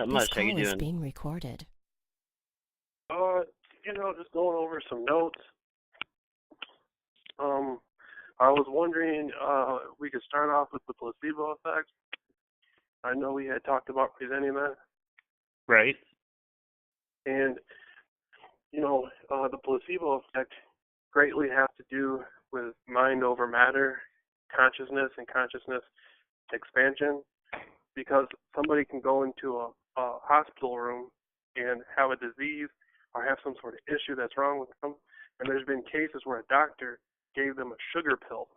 Not This much. How you call is doing? being recorded. Uh, just going over some notes. Um, I was wondering, we could start off with the placebo effect. I know we had talked about presenting that, Right. and the placebo effect greatly has to do with mind over matter, consciousness, and consciousness expansion. Because somebody can go into a hospital room and have a disease or have some sort of issue that's wrong with them, and there's been cases where a doctor gave them a sugar pill,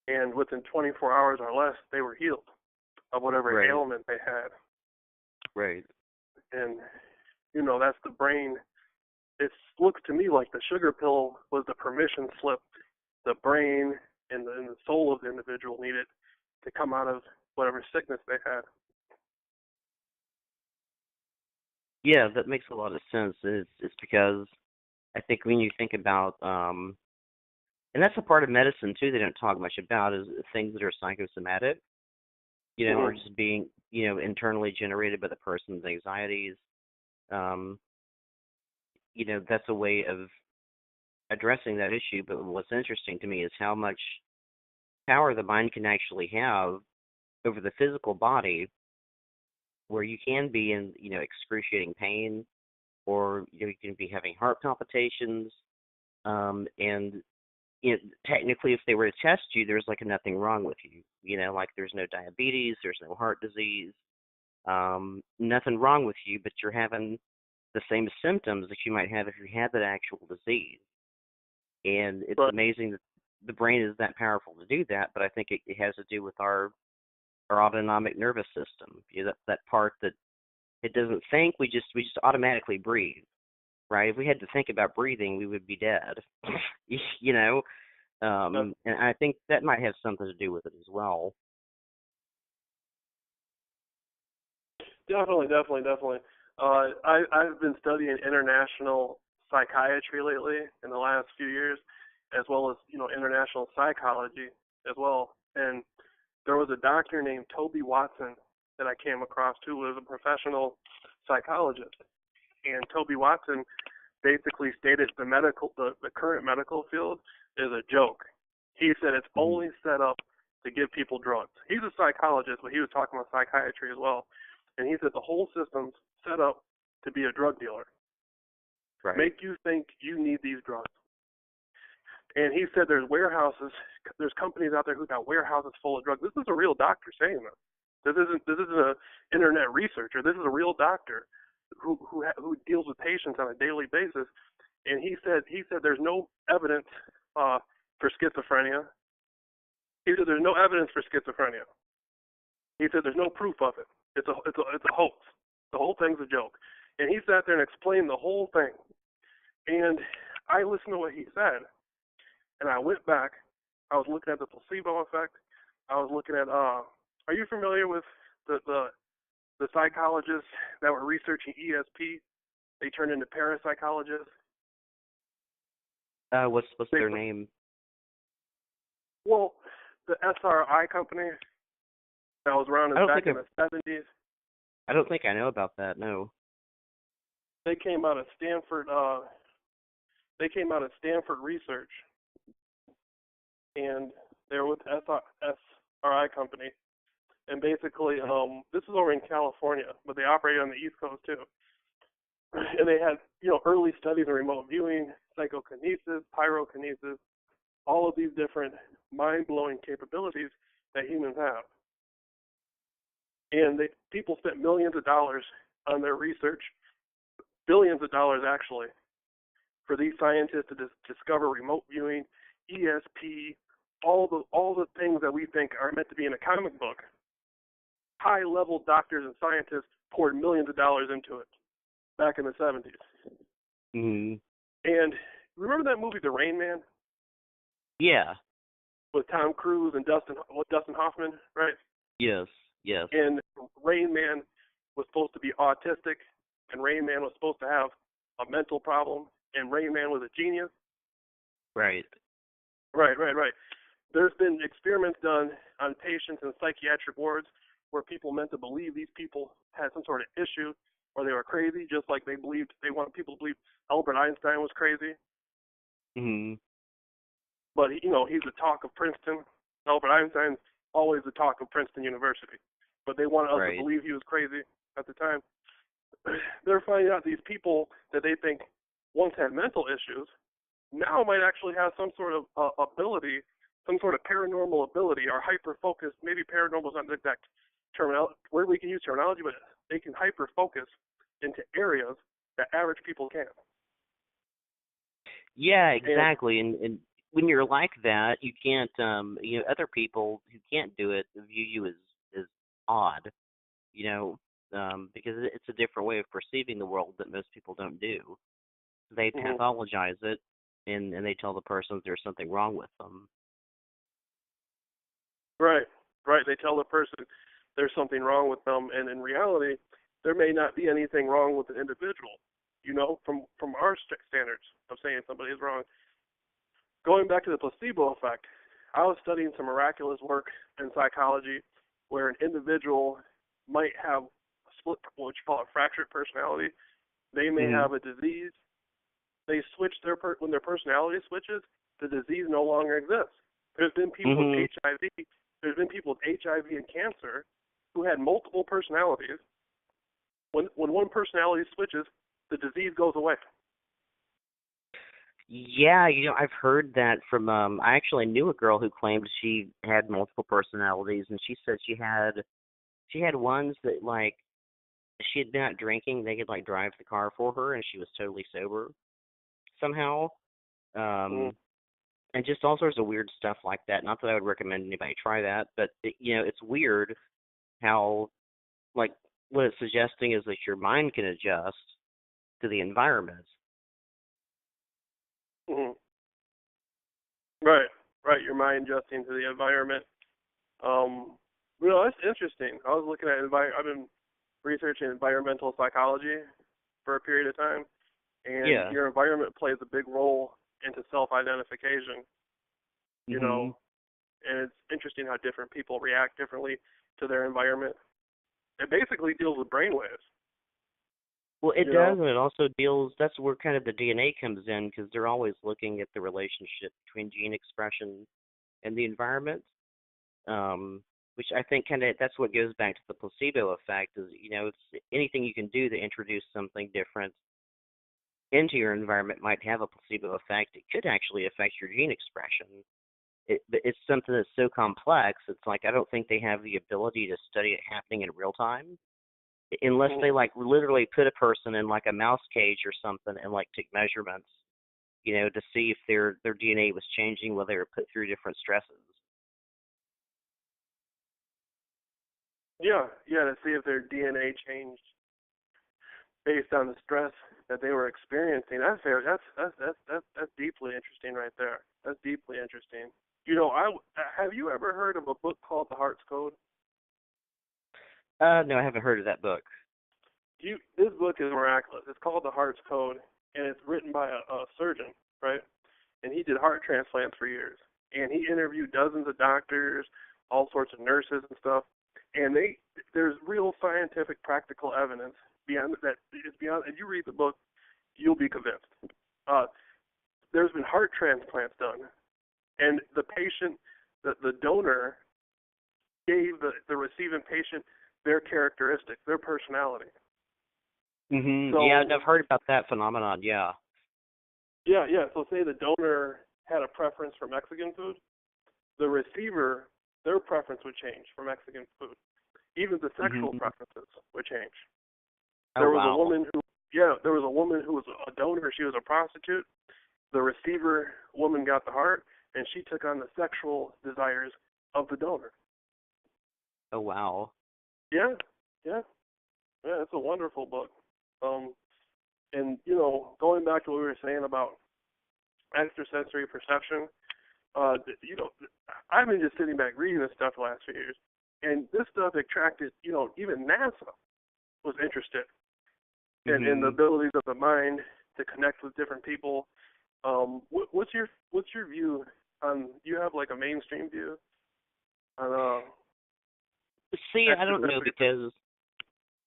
and within 24 hours or less, they were healed of whatever Right. ailment they had. Right. And, that's the brain. It looks to me like the sugar pill was the permission slip the brain and the soul of the individual needed to come out of whatever sickness they had. Yeah, that makes a lot of sense. It's because I think when you think about and that's a part of medicine too they don't talk much about is things that are psychosomatic, or Mm-hmm. just being, internally generated by the person's anxieties. Um, that's a way of addressing that issue. But what's interesting to me is how much power the mind can actually have over the physical body, where you can be in, excruciating pain, or you can be having heart palpitations, and technically, if they were to test you, there's like nothing wrong with you. Like there's no diabetes, there's no heart disease, nothing wrong with you, but you're having the same symptoms that you might have if you had that actual disease. And it's But amazing that the brain is that powerful to do that, but I think it has to do with our autonomic nervous system. That part that it doesn't think, we just automatically breathe, right? If we had to think about breathing, we would be dead. you know, uh, and I think that might have something to do with it as well. definitely. I've been studying international psychiatry lately in the last few years, as well as international psychology as well. And there was a doctor named Toby Watson that I came across who was a professional psychologist. And Toby Watson basically stated the current medical field is a joke. He said it's Mhm. only set up to give people drugs. He's a psychologist, but he was talking about psychiatry as well. And he said the whole system's set up to be a drug dealer, Right. make you think you need these drugs. And he said there's companies out there who got warehouses full of drugs. This is a real doctor saying this. This isn't a internet researcher. This is a real doctor who deals with patients on a daily basis. And he said there's no evidence for schizophrenia. He said there's no evidence for schizophrenia. He said there's no proof of it. It's a hoax. The whole thing's a joke. And he sat there and explained the whole thing. And I listened to what he said, and I went back. I was looking at the placebo effect. I was looking at are you familiar with the psychologists that were researching ESP? They turned into parapsychologists. What's They their name? Well, the SRI company that was around I don't back think in the 70s. I don't think I know about that. No. They came out of Stanford. They came out of Stanford Research, and they're with SRI company. And basically, this is over in California, but they operate on the East Coast too. And they had, early studies in remote viewing, psychokinesis, pyrokinesis, all of these different mind-blowing capabilities that humans have. And people spent millions of dollars on their research, billions of dollars actually, for these scientists to discover remote viewing, ESP, all the things that we think are meant to be in a comic book. High-level doctors and scientists poured millions of dollars into it back in the 70s. Hmm. And remember that movie, The Rain Man, Yeah. with Tom Cruise and Dustin Hoffman, right? Yes. Yes. And Rain Man was supposed to be autistic, and Rain Man was supposed to have a mental problem, and Rain Man was a genius. Right. Right. There's been experiments done on patients in psychiatric wards where people meant to believe these people had some sort of issue or they were crazy, just like they wanted people to believe Albert Einstein was crazy. Mhm. But he's the talk of Princeton. Albert Einstein's always the talk of Princeton University. But they wanted us to Right. believe he was crazy at the time. They're finding out these people that they think once had mental issues now might actually have some sort of ability, some sort of paranormal ability or hyper-focus. Maybe paranormal is not the exact terminology, where we can use terminology, but they can hyper-focus into areas that average people can't. Yeah, exactly. And when you're like that, you can't other people who can't do it view you as odd, because it's a different way of perceiving the world that most people don't do. They pathologize it and they tell the person there's something wrong with them. Right. They tell the person there's something wrong with them, and in reality, there may not be anything wrong with the individual. From our standards of saying somebody is wrong. Going back to the placebo effect, I was studying some miraculous work in psychology where an individual might have a split, what you call a fractured personality. They may have a disease. They switch when their personality switches, the disease no longer exists. There's been people with HIV. There's been people with HIV and cancer who had multiple personalities. When one personality switches, the disease goes away. Yeah, I've heard that from I actually knew a girl who claimed she had multiple personalities, and she said she had ones that, like, she had been out drinking, they could, like, drive the car for her and she was totally sober somehow. And just all sorts of weird stuff like that. Not that I would recommend anybody try that, but it's weird how, like, what it's suggesting is that your mind can adjust to the environment. Right. Your mind adjusting to the environment. That's interesting. I was looking at I've been researching environmental psychology for a period of time, and your environment plays a big role into self-identification. And it's interesting how different people react differently to their environment. It basically deals with brainwaves. Well, it does, and it also deals, that's where kind of the DNA comes in, because they're always looking at the relationship between gene expression and the environment, which I think that's what goes back to the placebo effect, is, it's anything you can do to introduce something different into your environment might have a placebo effect. It could actually affect your gene expression. But it's something that's so complex, it's like I don't think they have the ability to study it happening in real time. Unless they, like, literally put a person in, like, a mouse cage or something and, like, took measurements, to see if their DNA was changing while they were put through different stresses. Yeah, to see if their DNA changed based on the stress that they were experiencing. That's deeply interesting right there. That's deeply interesting. Have you ever heard of a book called The Heart's Code? No, I haven't heard of that book. This book is miraculous. It's called The Heart's Code, and it's written by a surgeon, right? And he did heart transplants for years. And he interviewed dozens of doctors, all sorts of nurses and stuff. And there's real scientific, practical evidence beyond that. It's beyond. If you read the book, you'll be convinced. There's been heart transplants done, and the patient, the donor, gave the receiving patient their characteristics, their personality. So, yeah, I've heard about that phenomenon. Yeah. So say the donor had a preference for Mexican food, the receiver, their preference would change for Mexican food. Even the sexual preferences would change. There was a woman who was a donor. She was a prostitute. The receiver woman got the heart, and she took on the sexual desires of the donor. Oh, wow. Yeah, it's a wonderful book. And going back to what we were saying about extrasensory perception, I've been just sitting back reading this stuff the last few years, and this stuff attracted, even NASA was interested in the abilities of the mind to connect with different people. What's your view on? You have like a mainstream view on See, That's I just don't that's know what you think. because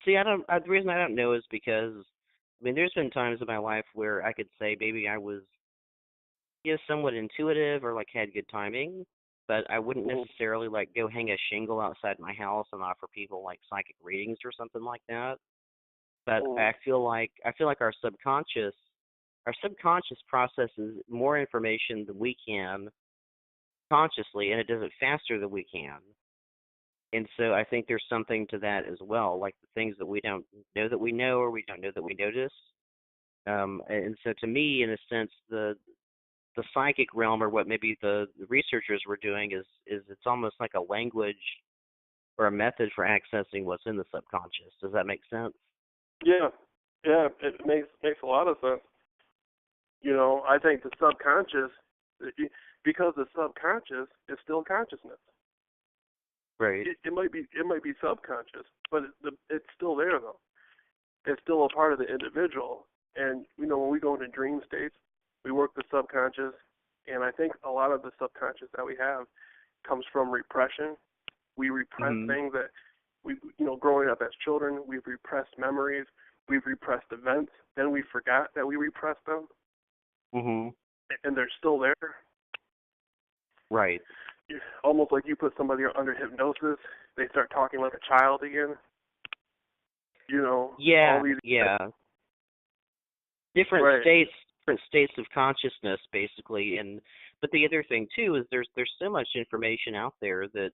see, I don't. The reason I don't know is because I mean, there's been times in my life where I could say maybe I was somewhat intuitive or like had good timing, but I wouldn't Mhm. necessarily like go hang a shingle outside my house and offer people like psychic readings or something like that. But Mhm. I feel like our subconscious processes more information than we can consciously, and it does it faster than we can. And so I think there's something to that as well, like the things that we don't know that we know or we don't know that we notice. And so to me, in a sense, the psychic realm or what maybe the researchers were doing is it's almost like a language or a method for accessing what's in the subconscious. Does that make sense? Yeah. Yeah. It makes a lot of sense. I think the subconscious, because the subconscious is still consciousness. Right. It might be subconscious, but it's still there though. It's still a part of the individual. And when we go into dream states, we work the subconscious, and I think a lot of the subconscious that we have comes from repression. We repress Mhm. things that growing up as children, we've repressed memories, we've repressed events, then we forgot that we repressed them, Mhm. and they're still there. Right. Almost like you put somebody under hypnosis, they start talking like a child again. All Yeah. these. Yeah. different Right. states different states of consciousness basically. And but the other thing too is there's so much information out there that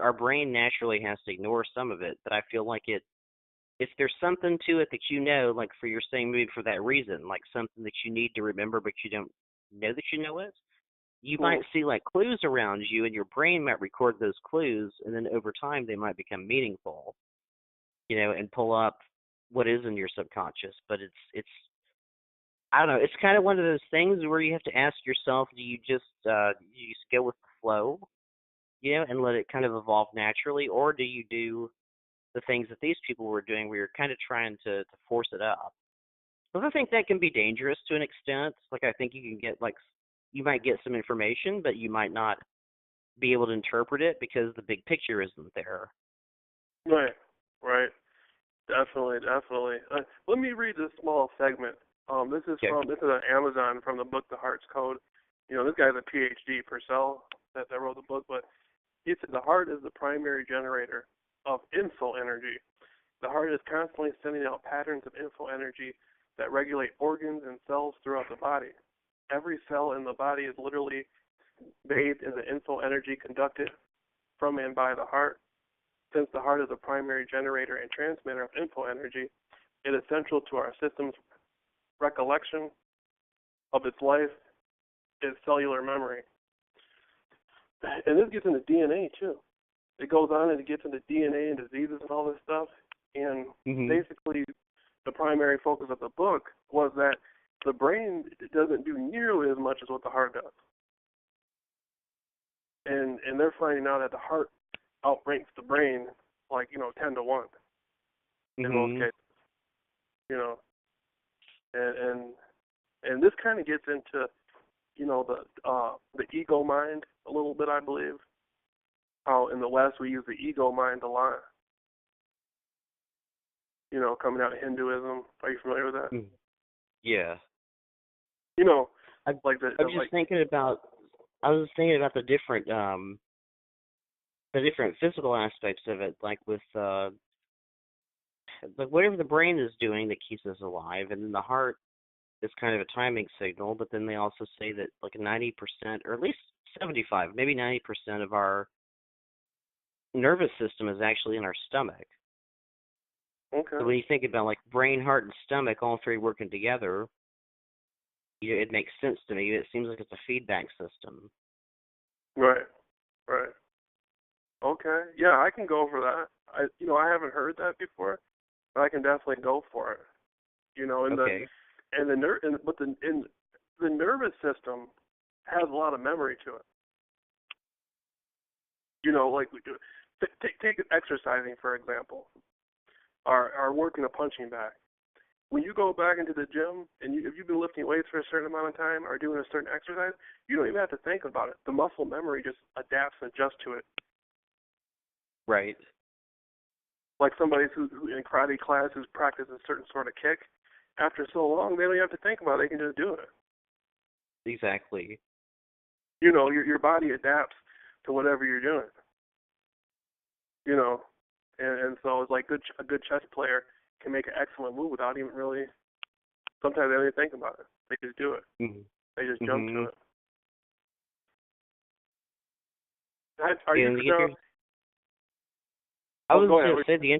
our brain naturally has to ignore some of it, but I feel like if there's something to it that like for you're saying maybe for that reason, like something that you need to remember but you don't know that you know it, you might Hmm. see like clues around you and your brain might record those clues, and then over time they might become meaningful, and pull up what is in your subconscious. But it's I don't know. It's kind of one of those things where you have to ask yourself: do you just go with the flow, and let it kind of evolve naturally, or do you do the things that these people were doing, where you're kind of trying to force it up? Because I think that can be dangerous to an extent. Like I think you can get you might get some information, but you might not be able to interpret it because the big picture isn't there. Right. Right. Definitely. Definitely. Let me read this small segment. Okay. This is on Amazon from the book The Heart's Code. This guy's a PhD, Purcell, that wrote the book, but he said the heart is the primary generator of info energy. The heart is constantly sending out patterns of info energy that regulate organs and cells throughout the body. Every cell in the body is literally bathed in the info energy conducted from and by the heart. Since the heart is a primary generator and transmitter of info energy, it is central to our system's recollection of its life, its cellular memory. And this gets into DNA too. It goes on and it gets into DNA and diseases and all this stuff. And Mhm. basically, the primary focus of the book was that the brain doesn't do nearly as much as what the heart does. And they're finding out that the heart outranks the brain like 10-1 in most Mhm. cases. You know, and this kind of gets into the ego mind a little bit, I believe. How in the West we use the ego mind a lot. Coming out of Hinduism. Are you familiar with that? Mhm. Yeah. You know, I like I'm just thinking about I was thinking about the different physical aspects of it, like with like whatever the brain is doing that keeps us alive, and then the heart is kind of a timing signal. But then they also say that like 90%, or at least 75, maybe 90% of our nervous system is actually in our stomach. So okay, when you think about like brain, heart, and stomach, all three working together, it makes sense to me. It seems like it's a feedback system. right, right, okay, yeah, I can go for that. I haven't heard that before, but I can definitely go for it. In the Okay. and the ner- and but the nervous system has a lot of memory to it. Like we do. Take exercising for example, or working a punching bag. When you go back into the gym and if you've been lifting weights for a certain amount of time or doing a certain exercise, you don't even have to think about it. The muscle memory just adapts and adjusts to it Right. Like somebody who in karate class who's practiced a certain sort of kick, after so long, they don't even have to think about it. They can just do it. Exactly. You know, your body adapts to whatever you're doing. You know, and so it's like a good chess player can make an excellent move without even really. Sometimes they don't even think about it. They just do it. Mhm. They just jump to Mhm. it. Are you? And No. I Oh, was go going to ahead. say the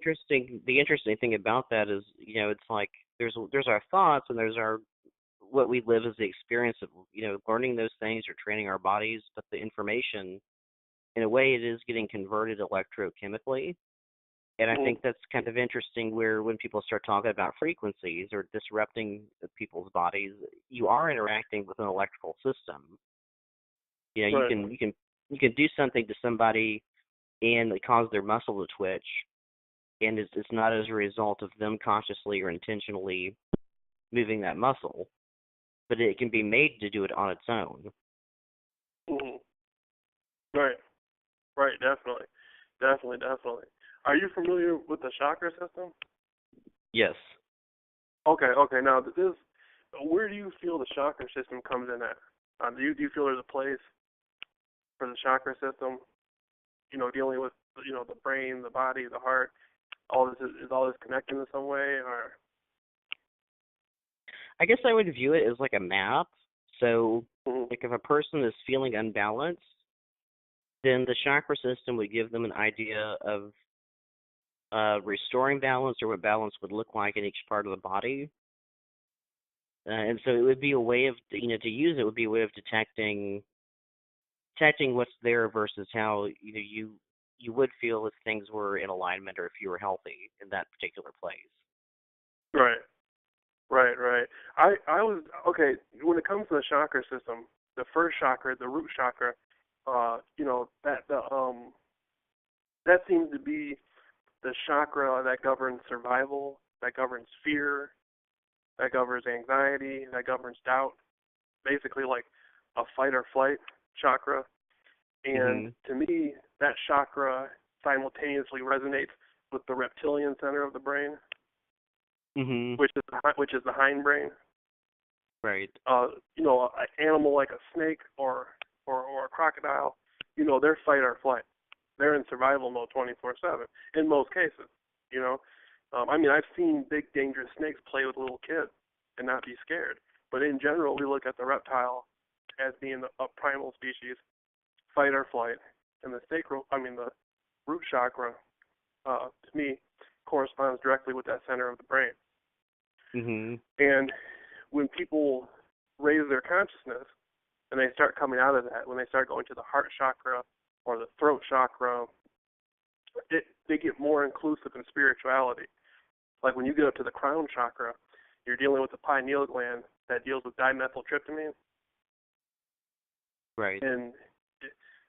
interesting thing about that is, it's like there's our thoughts and there's our what we live as the experience of, learning those things or training our bodies, but the information, in a way, it is getting converted electrochemically. And I think Mm-hmm. that's kind of interesting where when people start talking about frequencies or disrupting people's bodies, you are interacting with an electrical system. You Right. can you can do something to somebody and it cause their muscle to twitch, and it's not as a result of them consciously or intentionally moving that muscle, but it can be made to do it on its own. Mm-hmm. Right. Right. Definitely. Definitely. Definitely. Are you familiar with the chakra system? Yes. Okay. Okay. Now, where do you feel the chakra system comes in at? Do you feel there's a place for the chakra system? You know, dealing with the brain, the body, the heart. All this is all this connected in some way, or? I guess I would view it as like a map. So, Mm-hmm. like if a person is feeling unbalanced, then the chakra system would give them an idea of restoring balance or what balance would look like in each part of the body. And so it would be a way of, to use it would be a way of detecting what's there versus how, you would feel if things were in alignment or if you were healthy in that particular place. Right. Right, right. I was okay when it comes to the chakra system. The first chakra, the root chakra, that seems to be the chakra that governs survival, that governs fear, that governs anxiety, that governs doubt. Basically, like a fight or flight chakra. And Mhm. to me, that chakra simultaneously resonates with the reptilian center of the brain, Mhm. which is the hindbrain. Right. An animal like a snake or a crocodile, they're fight or flight. They're in survival mode 24/7 in most cases. You know, I've seen big dangerous snakes play with little kids and not be scared. But in general, we look at the reptile as being a primal species, fight or flight, and the root chakra, to me, corresponds directly with that center of the brain. Mhm. And when people raise their consciousness and they start coming out of that, when they start going to the heart chakra or the throat chakra, they get more inclusive in spirituality. Like when you get up to the crown chakra, you're dealing with the pineal gland that deals with dimethyltryptamine, Right. and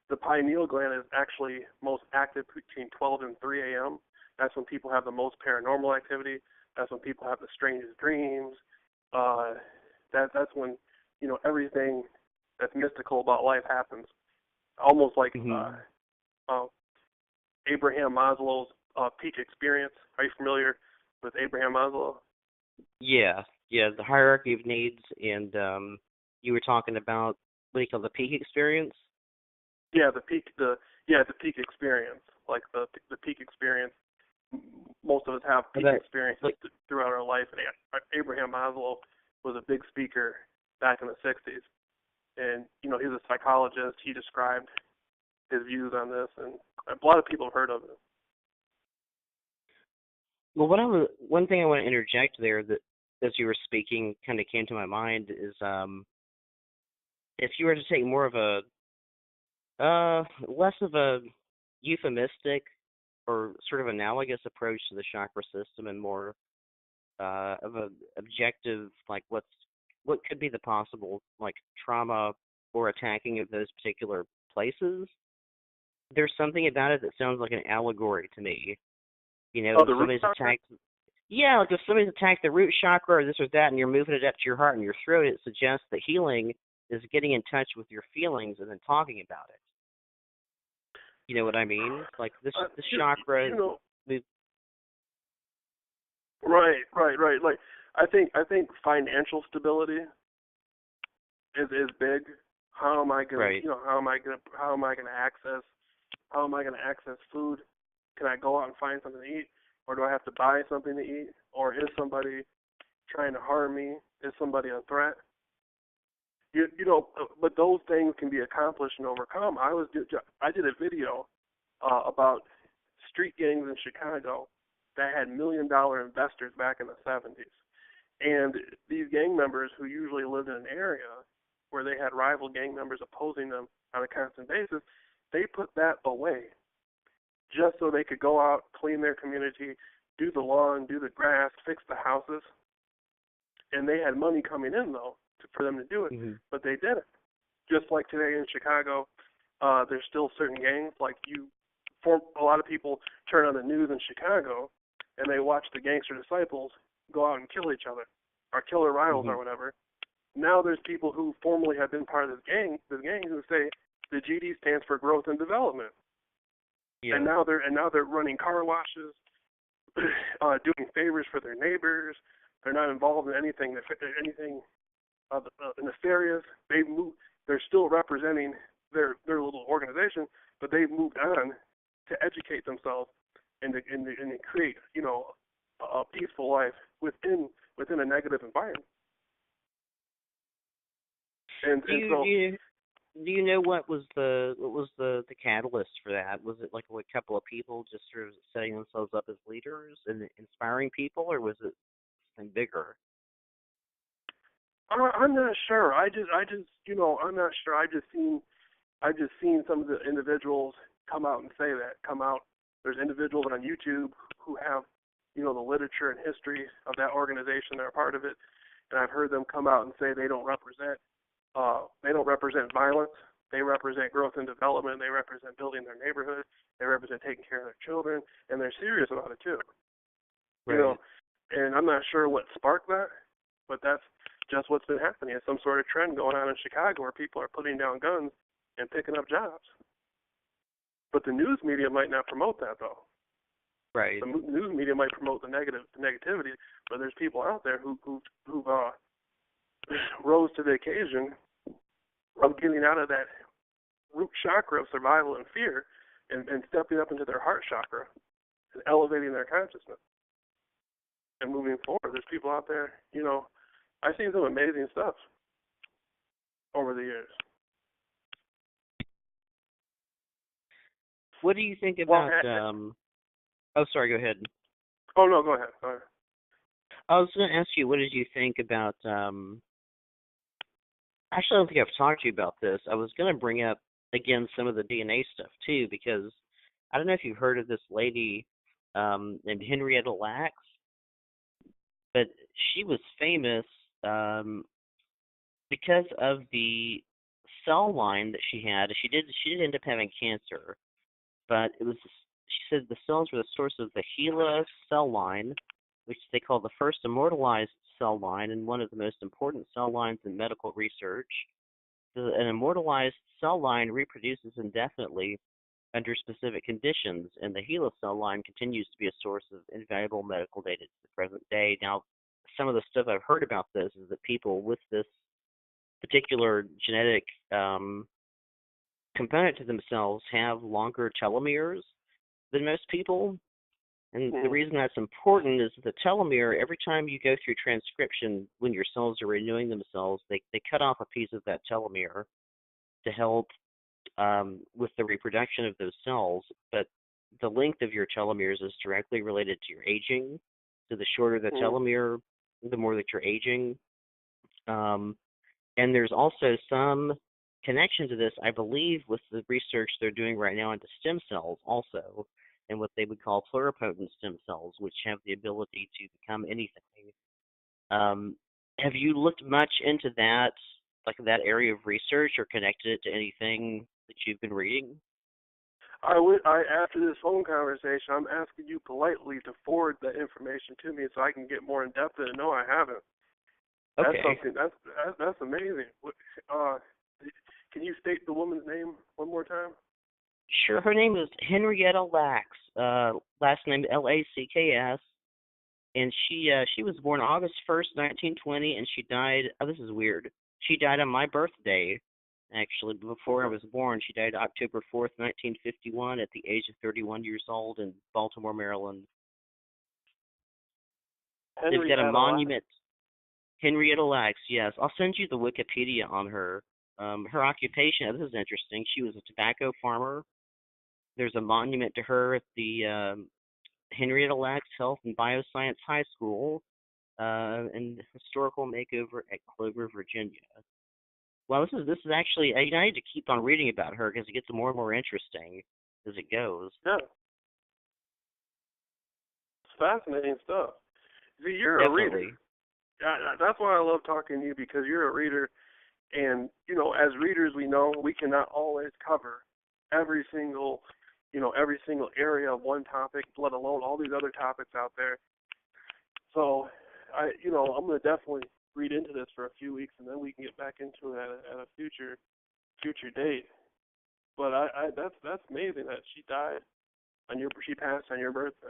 the pineal gland is actually most active between 12 and 3 a.m. That's when people have the most paranormal activity. That's when people have the strangest dreams. That's when everything that's mystical about life happens. Almost like Mhm. uh, Abraham Maslow's peak experience. Are you familiar with Abraham Maslow? Yeah. Yeah. The hierarchy of needs, and you were talking about what do you call the peak experience? Yeah, the peak experience. Like the peak experience. Most of us have peak About experiences like throughout our life, and Abraham Maslow was a big speaker back in the 60s. And he's a psychologist. He described his views on this, and a lot of people have heard of it. well, one thing I want to interject there that as you were speaking kind of came to my mind is if you were to take more of a less of a euphemistic or sort of analogous approach to the chakra system and more of a objective, like what could be the possible like trauma or attacking of those particular places. There's something about it that sounds like an allegory to me. Oh, If the root somebody's chakra? attacked, yeah, like if somebody's attacked the root chakra or this or that, and you're moving it up to your heart and your throat, it suggests that healing is getting in touch with your feelings and then talking about it. You know what I mean? Like this you, chakra. you know, We, right. Like I think financial stability is big. How am I gonna, right. how am I gonna access food? Can I go out and find something to eat, or do I have to buy something to eat, or is somebody trying to harm me? Is somebody a threat? But those things can be accomplished and overcome. I did a video about street gangs in Chicago that had $1 million investors back in the 70s, and these gang members who usually lived in an area where they had rival gang members opposing them on a constant basis, they put that away just so they could go out, clean their community, do the lawn, do the grass, fix the houses, and they had money coming in though for them to do it, but they didn't. Just like today in Chicago, there's still certain gangs. Like a lot of people turn on the news in Chicago and they watch the gangster disciples go out and kill each other, or killer rivals or whatever. Now there's people who formerly have been part of this gang who say the GD stands for growth and development. Yeah. And now they're running car washes, doing favors for their neighbors. They're not involved in anything nefarious. They're still representing their little organization, but they've moved on to educate themselves and to create a peaceful life within a negative environment. Do you know what was the catalyst for that? Was it like a couple of people just sort of setting themselves up as leaders and inspiring people, or was it something bigger? I'm not sure. I'm not sure. I've just seen some of the individuals come out and say that. There's individuals on YouTube who have, the literature and history of that organization. They're a part of it, and I've heard them come out and say they don't represent violence. They represent growth and development. They represent building their neighborhood. They represent taking care of their children, and they're serious about it too. Right. And I'm not sure what sparked that, but that's just what's been happening. It's some sort of trend going on in Chicago where people are putting down guns and picking up jobs. But the news media might not promote that, though. Right. The news media might promote the negativity, but there's people out there who've rose to the occasion of getting out of that root chakra of survival and fear and stepping up into their heart chakra and elevating their consciousness and moving forward. There's people out there, I've seen some amazing stuff over the years. What do you think about? Oh, sorry. Go ahead. Oh no, go ahead. I was going to ask you, what did you think about? Actually, I don't think I've talked to you about this. I was going to bring up again some of the DNA stuff too, because I don't know if you've heard of this lady named Henrietta Lacks, but she was famous because of the cell line that she had. She did end up having cancer, but she said the cells were the source of the HeLa cell line, which they call the first immortalized cell line and one of the most important cell lines in medical research. An immortalized cell line reproduces indefinitely under specific conditions, and the HeLa cell line continues to be a source of invaluable medical data to the present day. Now, some of the stuff I've heard about this is that people with this particular genetic component to themselves have longer telomeres than most people. And the reason that's important is the telomere, every time you go through transcription, when your cells are renewing themselves, they cut off a piece of that telomere to help with the reproduction of those cells. But the length of your telomeres is directly related to your aging. So the shorter the telomere, the more that you're aging. And there's also some connection to this, I believe, with the research they're doing right now into stem cells also, and what they would call pluripotent stem cells, which have the ability to become anything. Have you looked much into that, like that area of research, or connected it to anything that you've been reading? After this phone conversation, I'm asking you politely to forward that information to me so I can get more in depth in it. No, I haven't. Okay. That's amazing. Can you state the woman's name one more time? Sure. Her name is Henrietta Lacks. Last name Lacks, and she was born August 1st, 1920, and she died. Oh, this is weird. She died on my birthday. Actually, before I was born, she died October 4th, 1951, at the age of 31 years old in Baltimore, Maryland. They've got a Henrietta Lacks. monument. Henrietta Lacks, yes. I'll send you the Wikipedia on her. Her occupation, this is interesting. She was a tobacco farmer. There's a monument to her at the Henrietta Lacks Health and Bioscience High School, and historical makeover at Clover, Virginia. Well, this is actually, I need to keep on reading about her because it gets more and more interesting as it goes. Yeah, it's fascinating stuff. See, you're a reader. Definitely. That's why I love talking to you, because you're a reader, and as readers, we know we cannot always cover every single, every single area of one topic, let alone all these other topics out there. So, I'm gonna definitely read into this for a few weeks, and then we can get back into it at a future date. But that's amazing that she passed on your birthday.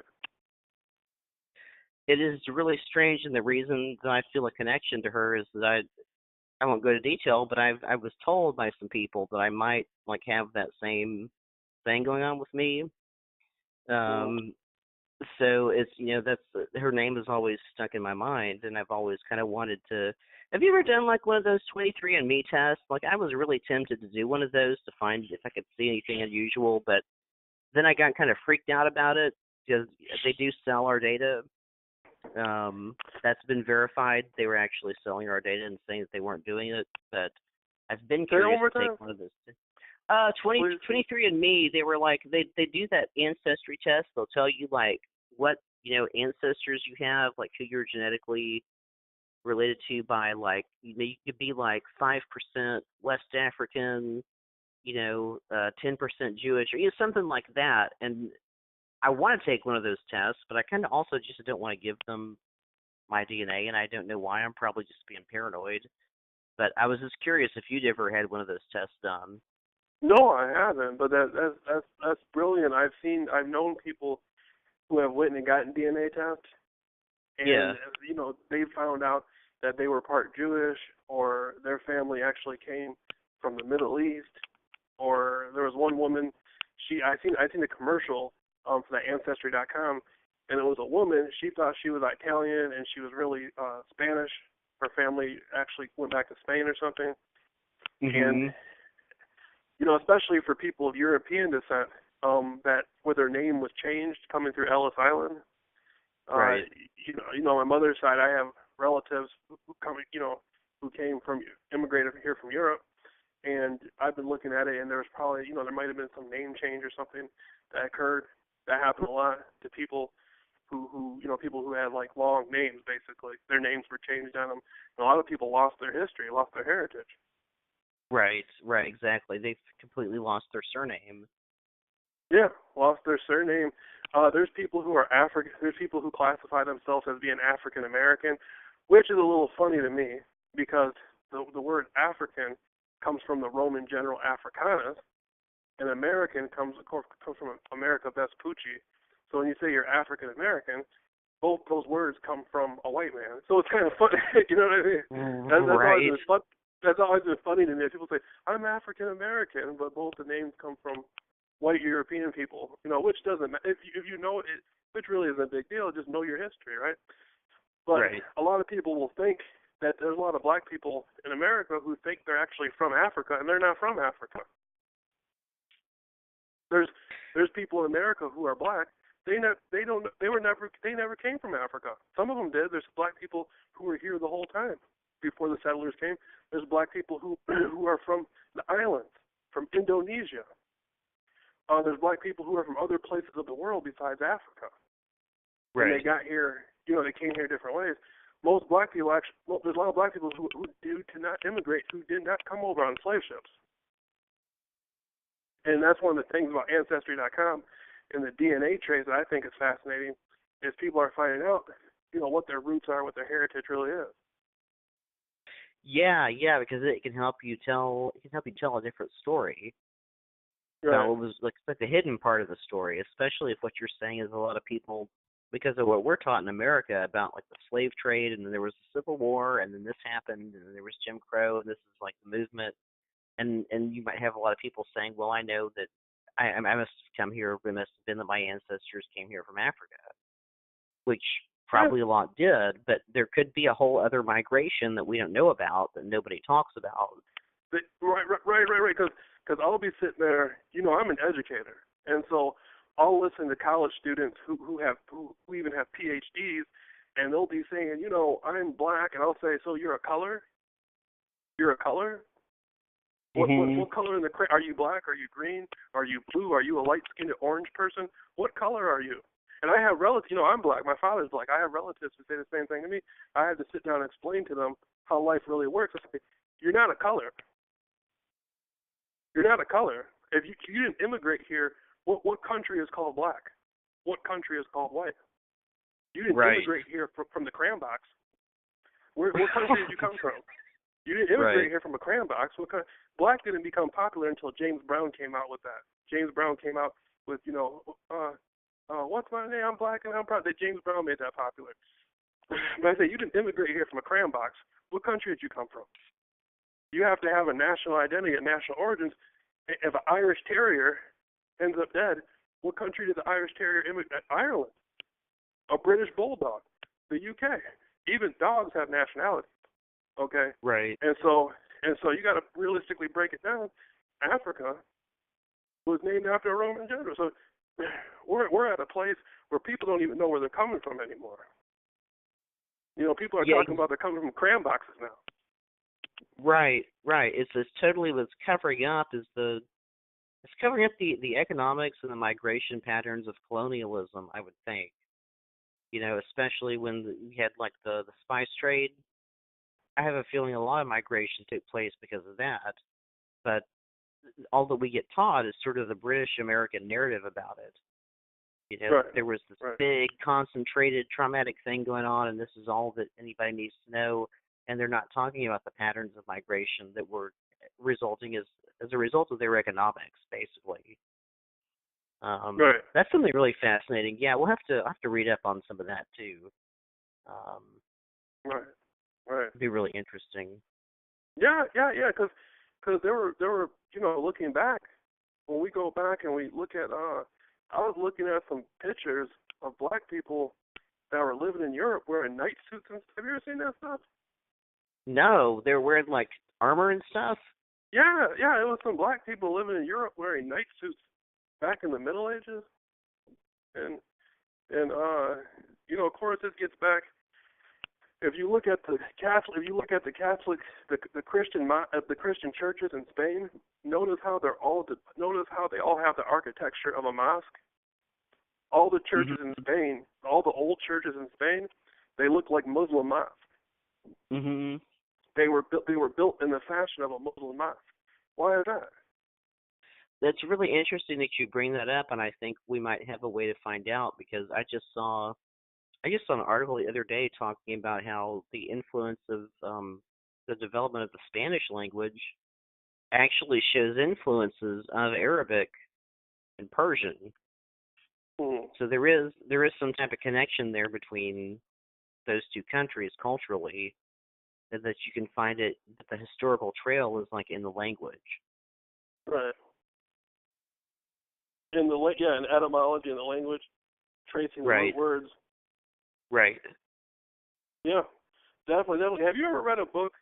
It is really strange, and the reason that I feel a connection to her is that I won't go to detail, but I was told by some people that I might like have that same thing going on with me. Mhm. Um, so it's that's her name is always stuck in my mind, and I've always kind of wanted to. Have you ever done like one of those 23andMe tests? Like I was really tempted to do one of those to find if I could see anything unusual, but then I got kind of freaked out about it because they do sell our data. That's been verified. They were actually selling our data and saying that they weren't doing it, but I've been Say it one curious more to take time, one of those. please. 23andMe, they were like, they do that ancestry test. They'll tell you like what, ancestors you have, like who you're genetically related to by like, you could be like 5% West African, 10% Jewish, or something like that. And I want to take one of those tests, but I kind of also just don't want to give them my DNA, and I don't know why. I'm probably just being paranoid. But I was just curious if you'd ever had one of those tests done. No, I haven't, but that's brilliant. I've known people who have went and gotten DNA tests, Yeah. and they found out that they were part Jewish, or their family actually came from the Middle East, or there was one woman. I seen a commercial for that Ancestry.com, and it was a woman. She thought she was Italian, and she was really Spanish. Her family actually went back to Spain or something, and Mhm. especially for people of European descent, that where their name was changed coming through Ellis Island. Uh, Right. my mother's side, I have relatives who come, who came from immigrated here from Europe, and I've been looking at it, and there was probably, there might have been some name change or something that occurred. That happened a lot to people people who had like long names. Basically, their names were changed on them, and a lot of people lost their history, lost their heritage. Right. Right. Exactly. They've completely lost their surname. Yeah, lost their surname. There's people who are African. There's people who classify themselves as being African American, which is a little funny to me because the word African comes from the Roman general Africanus, and American comes from America Vespucci. So when you say you're African American, both those words come from a white man. So it's kind of funny, you know what I mean? That's always Right. been fun. That's always been funny to me. People say I'm African American, but both the names come from white European people. Which doesn't if you know it, which really isn't a big deal. Just know your history, right? But Right. a lot of people will think that there's a lot of black people in America who think they're actually from Africa, and they're not from Africa. There's people in America who are black. They never came from Africa. Some of them did. There's black people who were here the whole time before the settlers came. There's black people who who are from the islands, from Indonesia. There's black people who are from other places of the world besides Africa, and they Right. got here. They came here different ways. Most black people actually, there's a lot of black people who did not immigrate, who did not come over on slave ships. And that's one of the things about Ancestry.com and the DNA trace that I think is fascinating, is people are finding out, what their roots are, what their heritage really is. Yeah. Yeah. Because it can help you tell. It can help you tell a different story. about Right. what was like the hidden part of the story, especially if what you're saying is a lot of people, because of what we're taught in America about like the slave trade, and then there was the Civil War, and then this happened, and then there was Jim Crow, and this is like the movement, and you might have a lot of people saying, well, I know that I must have come here, it must have been that my ancestors came here from Africa, which Yeah. probably a lot did, but there could be a whole other migration that we don't know about that nobody talks about. Right. Because I'll be sitting there. I'm an educator, and so I'll listen to college students who even have PhDs, and they'll be saying, I'm black, and I'll say, so you're a color? You're a color? What color in the are you black? Are you green? Are you blue? Are you a light-skinned orange person? What color are you? And I have relatives. I'm black. My father's black. I have relatives who say the same thing to me. I had to sit down and explain to them how life really works. I say, you're not a color. You're not a color. If you didn't immigrate here, what country is called black? What country is called white? You didn't Right. immigrate here from the crayon box. What country did you come from? You didn't immigrate Right. here from a crayon box. Black didn't become popular until James Brown came out with that. James Brown came out with, what's my name? I'm black and I'm proud. That James Brown made that popular. But I say, you didn't immigrate here from a crayon box. What country did you come from? You have to have a national identity and national origins. If an Irish Terrier ends up dead, what country did the Irish Terrier immigrate? Ireland. A British Bulldog. The UK. Even dogs have nationality. Okay? Right. And so you got to realistically break it down. Africa was named after a Roman general. So we're at a place where people don't even know where they're coming from anymore. People are talking about they're coming from crayon boxes now. Right. It's totally what's covering up is it's covering up the economics and the migration patterns of colonialism, I would think. Especially when we had like the spice trade. I have a feeling a lot of migration took place because of that. But all that we get taught is sort of the British American narrative about it. Right. There was this Right. big, concentrated, traumatic thing going on, and this is all that anybody needs to know. And they're not talking about the patterns of migration that were resulting as a result of their economics, basically. Right. That's something really fascinating. Yeah, we'll have to read up on some of that too. Right. Right. It'd be really interesting. Yeah. Because there were looking back, when we go back and we look at I was looking at some pictures of black people that were living in Europe wearing night suits and stuff. Have you ever seen that stuff? No, they're wearing like armor and stuff. Yeah, it was some black people living in Europe wearing night suits back in the Middle Ages, and of course this gets back. If you look at the Catholic, the Christian churches in Spain, notice how they all have the architecture of a mosque. All the churches in Spain, all the old churches in Spain, they look like Muslim mosques. Mhm. They were built in the fashion of a Muslim mosque. Why is that? That's really interesting that you bring that up, and I think we might have a way to find out because I just saw an article the other day talking about how the influence of the development of the Spanish language actually shows influences of Arabic and Persian. So there is some type of connection there between those two countries culturally, and that you can find it. That the historical trail is like in the language. Right. In etymology in the language, tracing the root words. Right. Yeah, definitely. Have you ever read a book?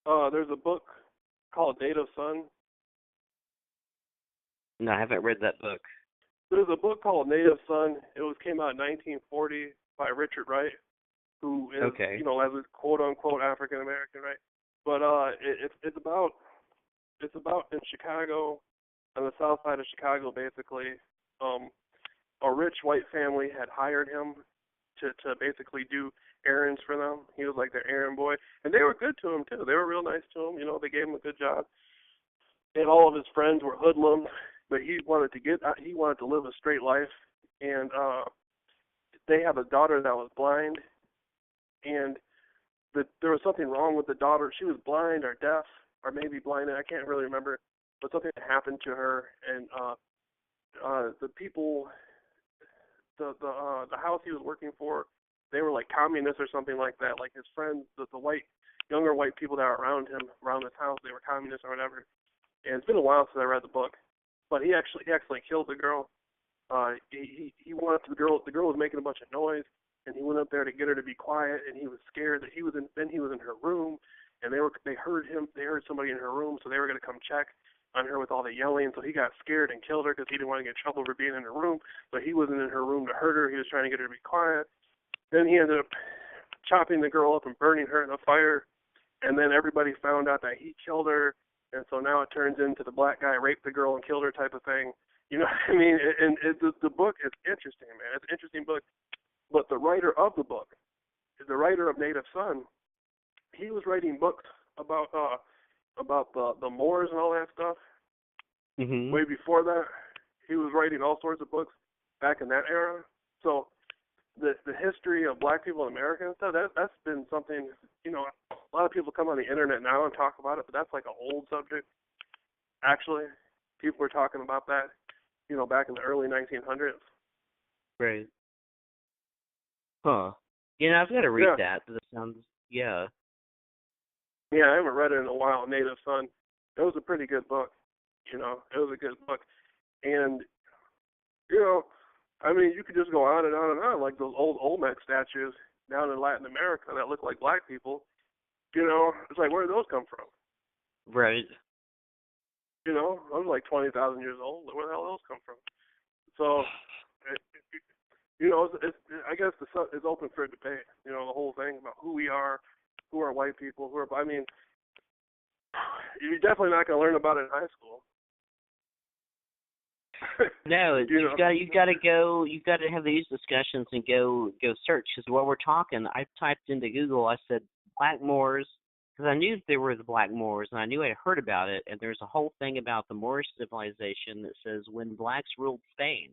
There's a book called Native Son. No, I haven't read that book. There's a book called Native Son. It came out in 1940 by Richard Wright, who is as a quote unquote African American, right? But it's about in Chicago, on the south side of Chicago, basically. A rich white family had hired him to basically do errands for them. He was like their errand boy, and they were good to him too. They were real nice to him. They gave him a good job. And all of his friends were hoodlums, but he wanted to live a straight life. And they have a daughter that was blind, and there was something wrong with the daughter. She was blind or deaf or maybe blind. I can't really remember. but something happened to her, and the people, the house he was working for, they were like communists or something like that. Like his friends, the younger white people that were around him, around his house, they were communists or whatever. And it's been a while since I read the book, but he actually killed the girl. He wanted the girl. The girl was making a bunch of noise, and he went up there to get her to be quiet. And he was scared that he was in. Then he was in her room, and they heard him. They heard somebody in her room, so they were going to come check on her with all the yelling. So he got scared and killed her because he didn't want to get in trouble for being in her room. But he wasn't in her room to hurt her. He was trying to get her to be quiet. Then he ended up chopping the girl up and burning her in a fire. And then everybody found out that he killed her. And so now it turns into the black guy raped the girl and killed her type of thing. You know what I mean? And the book is interesting, man. It's an interesting book. But the writer of the book, the writer of Native Son, he was writing books about the Moors and all that stuff. Mm-hmm. Way before that, he was writing all sorts of books back in that era. So the history of black people in America and stuff, that's been something, you know, a lot of people come on the internet now and talk about it, but that's like an old subject. Actually, people were talking about that, you know, back in the early 1900s. Right. Huh. You know, I've got to read that. That sounds, yeah. Yeah, I haven't read it in a while, Native Son. It was a pretty good book, you know. It was a good book. And, you know, I mean, you could just go on and on and on, like those old Olmec statues down in Latin America that look like black people. You know, it's like, where did those come from? Right. You know, those are like 20,000 years old. Where the hell did those come from? So, you know, I guess it's open for debate. You know, the whole thing about who we are, who are white people, I mean, you're definitely not going to learn about it in high school. No, you've got to have these discussions and go search, because while we're talking, I typed into Google, I said Black Moors, because I knew there were the Black Moors, and I knew I'd heard about it, and there's a whole thing about the Moorish civilization that says when blacks ruled Spain.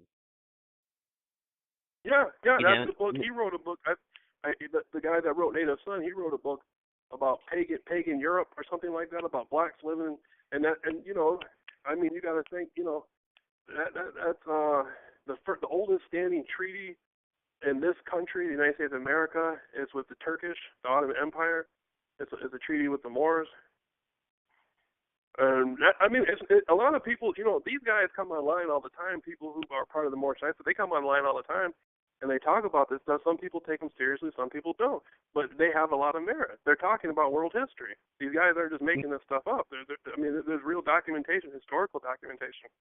Yeah, that's the book. He wrote a book. The guy that wrote Native Son, he wrote a book about pagan Europe or something like that, about blacks living, and you know, I mean, you got to think, you know, that's the oldest standing treaty in this country, the United States of America, is with the Turkish, the Ottoman Empire. It's a treaty with the Moors. I mean, a lot of people, you know, these guys come online all the time, people who are part of the Moorish Knights, but they come online all the time, and they talk about this stuff. Some people take them seriously, some people don't, but they have a lot of merit. They're talking about world history. These guys are just making this stuff up. I mean, there's real documentation, historical documentation.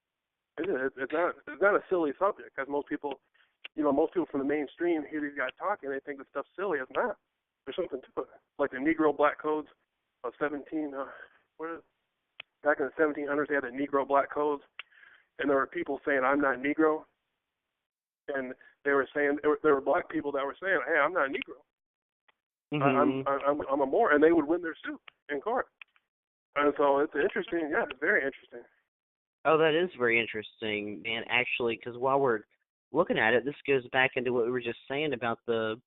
It's not a silly subject, because most people, you know, from the mainstream hear these guys talking, they think this stuff's silly. It's not. There's something to it. Like the Negro Black Codes of back in the 1700s, they had the Negro Black Codes, and there were people saying, "I'm not Negro," and they were saying there were black people that were saying, "Hey, I'm not Negro. I'm a Moor," and they would win their suit in court. And so it's interesting. Yeah, it's very interesting. Oh, that is very interesting, man, actually, because while we're looking at it, this goes back into what we were just saying about the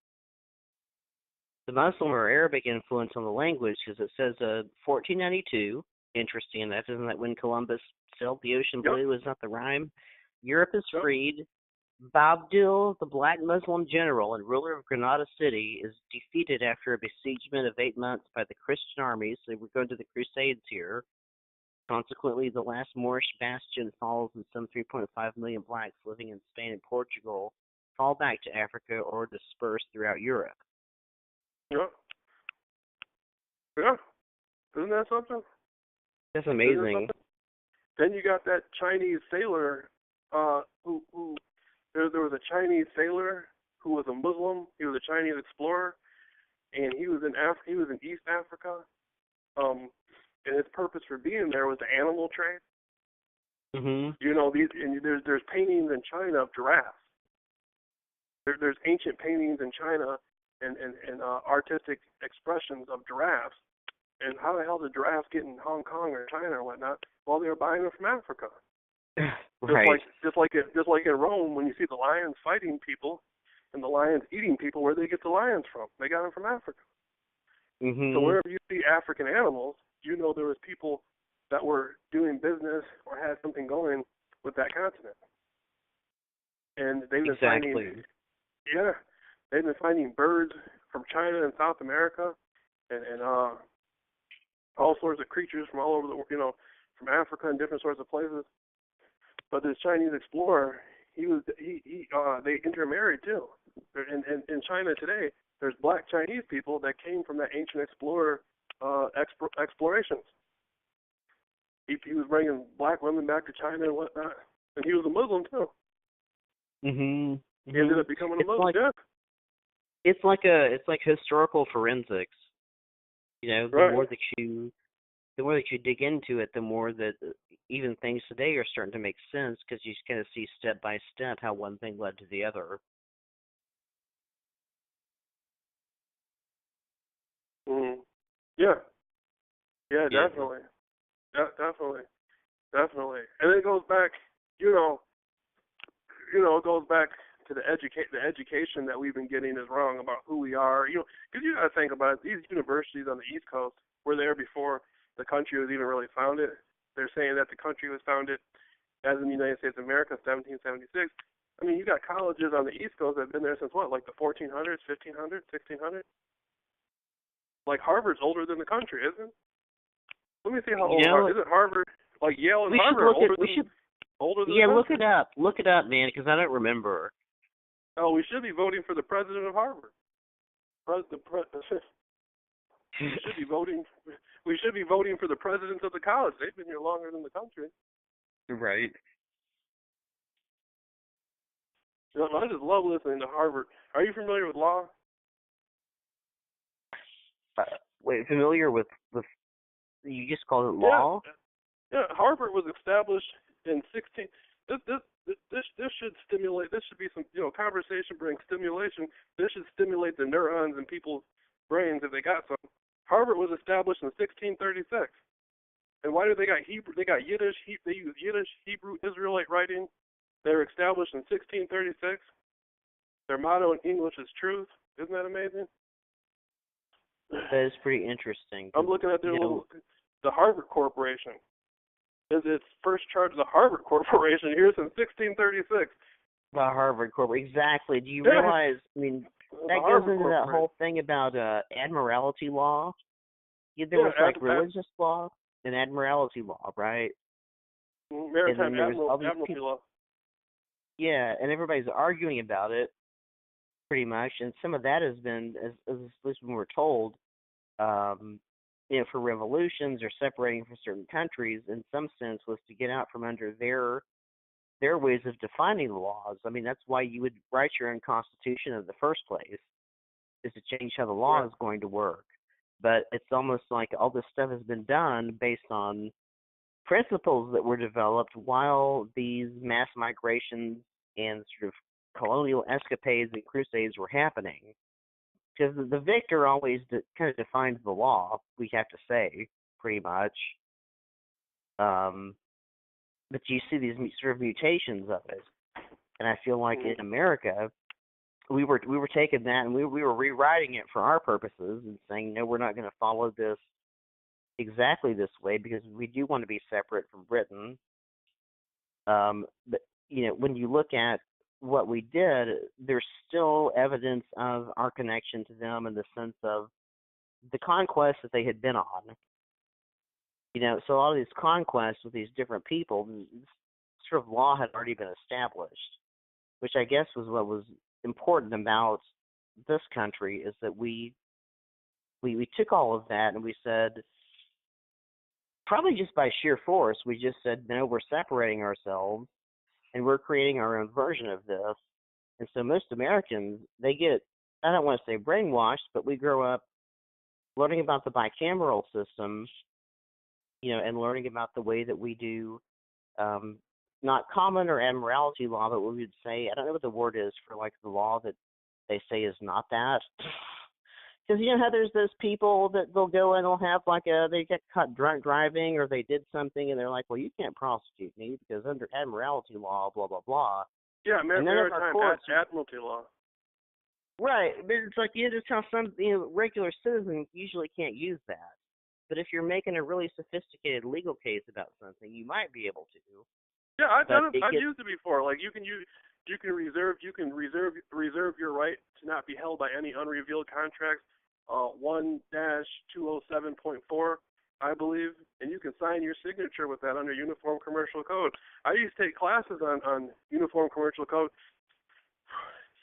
Muslim or Arabic influence on the language, because it says 1492, interesting enough, isn't that when Columbus sailed the ocean blue? Is that the rhyme? Europe is freed. Boabdil, the black Muslim general and ruler of Granada City, is defeated after a besiegement of 8 months by the Christian armies. So we're going to the Crusades here. Consequently, the last Moorish bastion falls, and some 3.5 million blacks living in Spain and Portugal fall back to Africa or disperse throughout Europe. Yeah. Yeah. Isn't that something? That's amazing. Then you got that Chinese sailor who there was a Chinese sailor who was a Muslim. He was a Chinese explorer, and he was in East Africa. And his purpose for being there was the animal trade. Mm-hmm. You know, there's paintings in China of giraffes. There's ancient paintings in China and artistic expressions of giraffes. And how the hell did giraffes get in Hong Kong or China or whatnot? Well, they were buying them from Africa. Right. Just like in Rome, when you see the lions fighting people and the lions eating people, where do they get the lions from? They got them from Africa. Mm-hmm. So wherever you see African animals, you know there was people that were doing business or had something going with that continent. And they've been finding, yeah, they've been finding birds from China and South America, and all sorts of creatures from all over the, from Africa and different sorts of places. But this Chinese explorer, they intermarried too. In China today, there's black Chinese people that came from that ancient explorer explorations. He was bringing black women back to China and whatnot, and he was a Muslim too. Mhm. He ended up becoming a Muslim. Yeah. It's like historical forensics. The more that you dig into it, the more that even things today are starting to make sense, because you just kind of see step by step how one thing led to the other. Mm-hmm. Yeah. Yeah, definitely. Definitely. And it goes back, it goes back to the education that we've been getting is wrong about who we are. Because you got to think about it. These universities on the East Coast were there before the country was even really founded. They're saying that the country was founded as in the United States of America, 1776. I mean, you got colleges on the East Coast that have been there since what, like the 1400s, 1500s, 1600s? Like Harvard's older than the country, isn't it? Let me see how old isn't Harvard? Like Yale and Harvard are older than the country. Look it up. Look it up, man, because I don't remember. Oh, we should be voting for the president of Harvard. We should be voting for the presidents of the college. They've been here longer than the country. Right. I just love listening to Harvard. Are you familiar with law? Wait, familiar with you just called it law? Yeah. Harvard was established in 16. This should stimulate. This should be some conversation brings stimulation. This should stimulate the neurons in people's brains if they got some. Harvard was established in 1636. And why do they got Hebrew? They got Yiddish. They use Yiddish, Hebrew, Israelite writing. They were established in 1636. Their motto in English is truth. Isn't that amazing? That is pretty interesting. I'm looking at the Harvard Corporation. Is its first charge the Harvard Corporation here since 1636. The Harvard Corporation, exactly. Do you realize? I mean, that goes into that whole thing about admiralty law. There was religious law and admiralty law, right? Maritime admiralty law. Yeah, and everybody's arguing about it, pretty much. And some of that has been, as at least when we're told, for revolutions or separating from certain countries, in some sense, was to get out from under their ways of defining the laws. I mean, that's why you would write your own constitution in the first place, is to change how the law is going to work. But it's almost like all this stuff has been done based on principles that were developed while these mass migrations and sort of colonial escapades and crusades were happening. Because the victor always kind of defines the law, we have to say, pretty much. But you see these sort of mutations of it. And I feel like in America, we were taking that and we were rewriting it for our purposes and saying, no, we're not going to follow this exactly this way because we do want to be separate from Britain. But, when you look at what we did, there's still evidence of our connection to them in the sense of the conquest that they had been on. So a lot of these conquests with these different people, sort of law had already been established, which I guess was what was important about this country, is that we took all of that and we said, probably just by sheer force, we just said, no, we're separating ourselves and we're creating our own version of this. And so most Americans, they get, I don't want to say brainwashed, but we grow up learning about the bicameral system, and learning about the way that we do not common or admiralty law, but what we would say, I don't know what the word is for like the law that they say is not that. Because how there's those people that they'll go and they'll have they get caught drunk driving or they did something and they're like, well, you can't prosecute me because under admiralty law, blah, blah, blah. Yeah, maritime admiralty law. Right, but it's like, just how some regular citizens usually can't use that. But if you're making a really sophisticated legal case about something, you might be able to. Yeah, I've But done it. it I've gets used it before. Like you can reserve your right to not be held by any unrevealed contracts. 1-207.4, I believe, and you can sign your signature with that under Uniform Commercial Code. I used to take classes on Uniform Commercial Code.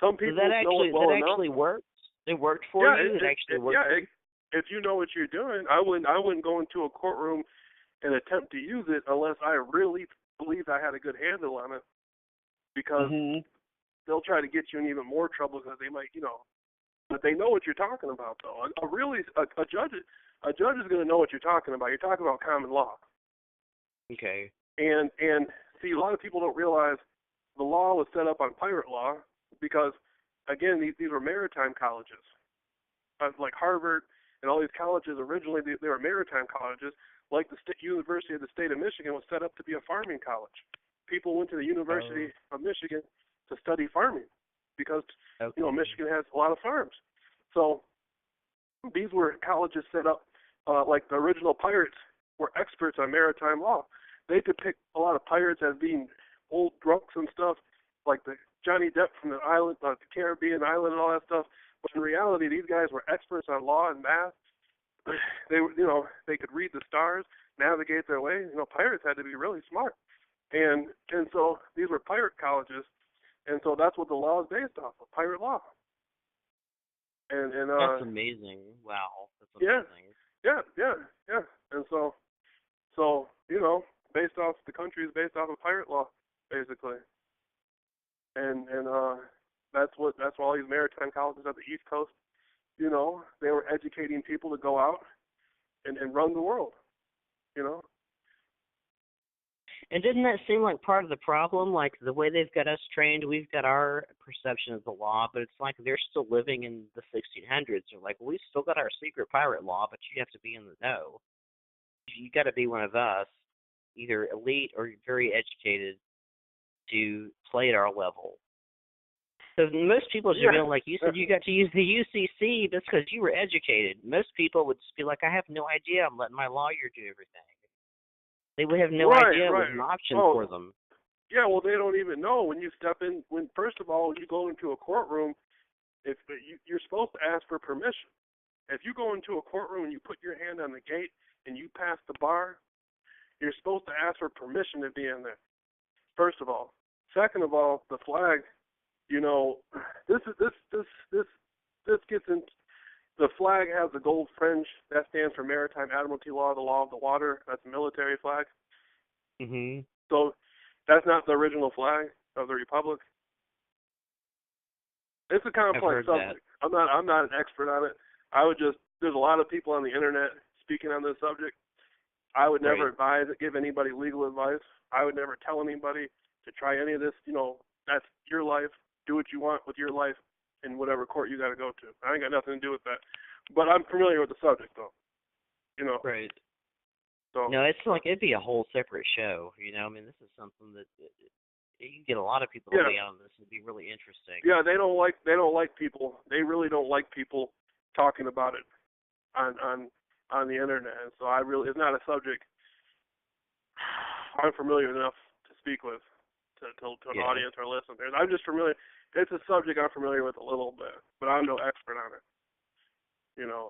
Some people know it well enough. That actually worked. It worked for you. It actually worked. Yeah, if you know what you're doing, I wouldn't go into a courtroom and attempt to use it unless I really believed I had a good handle on it, because they'll try to get you in even more trouble because they might, but they know what you're talking about though. A judge is going to know what you're talking about. You're talking about common law. Okay. And see, a lot of people don't realize the law was set up on pirate law because, again, these were maritime colleges, like Harvard and all these colleges. Originally, they were maritime colleges. Like the University of the State of Michigan was set up to be a farming college. People went to the University of Michigan to study farming because Michigan has a lot of farms. So these were colleges set up like the original pirates were experts on maritime law. They depict a lot of pirates as being old drunks and stuff, like the Johnny Depp from the island, the Caribbean island, and all that stuff. But in reality, these guys were experts on law and math. They were, they could read the stars, navigate their way. Pirates had to be really smart, and so these were pirate colleges, and so that's what the law is based off of, pirate law. And that's amazing. Wow, that's amazing. Yeah. And so based off the country is based off of pirate law, basically. And that's why all these maritime colleges at the East Coast, they were educating people to go out and run the world, And didn't that seem like part of the problem? Like the way they've got us trained, we've got our perception of the law, but it's like they're still living in the 1600s. They're like, we've still got our secret pirate law, but you have to be in the know. You got to be one of us, either elite or very educated, to play at our level. So most people should be like you said, you got to use the UCC, but it's because you were educated. Most people would just be like, I have no idea. I'm letting my lawyer do everything. They would have no idea it was an option for them. Yeah, well, they don't even know when you step in. First of all, when you go into a courtroom, if you're supposed to ask for permission. If you go into a courtroom and you put your hand on the gate and you pass the bar, you're supposed to ask for permission to be in there. First of all. Second of all, the flag. This gets in. The flag has the gold fringe. That stands for Maritime Admiralty Law, the law of the water. That's a military flag. So that's not the original flag of the Republic. It's a complex subject. I'm not an expert on it. There's a lot of people on the internet speaking on this subject. I would never give anybody legal advice. I would never tell anybody to try any of this. That's your life. Do what you want with your life in whatever court you got to go to. I ain't got nothing to do with that. But I'm familiar with the subject, though. Right. So no, it's like it'd be a whole separate show. I mean, this is something that you can get a lot of people to weigh on this. It'd be really interesting. Yeah, they don't like people. They really don't like people talking about it on the internet. And so it's not a subject I'm familiar enough to speak with to an audience or listeners. I'm just familiar. It's a subject I'm familiar with a little bit, but I'm no expert on it.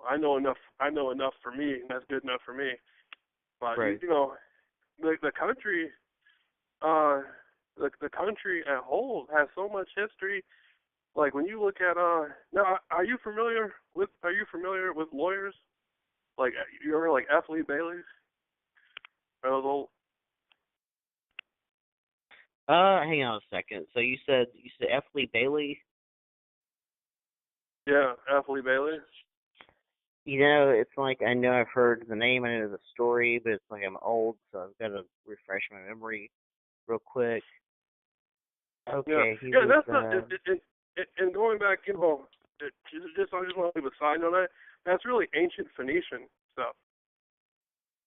I know enough for me, and that's good enough for me. But the country, the country as a whole has so much history. Like when you look at now, are you familiar with lawyers? Like you ever like F. Lee Bailey's? Are those old? Hang on a second. So you said F. Lee Bailey? Yeah, F. Lee Bailey. It's like I know I've heard the name, I know the story, but it's like I'm old, so I've got to refresh my memory real quick. Okay. Yeah, that's not. And going back, I just want to leave a side note on that. That's really ancient Phoenician stuff.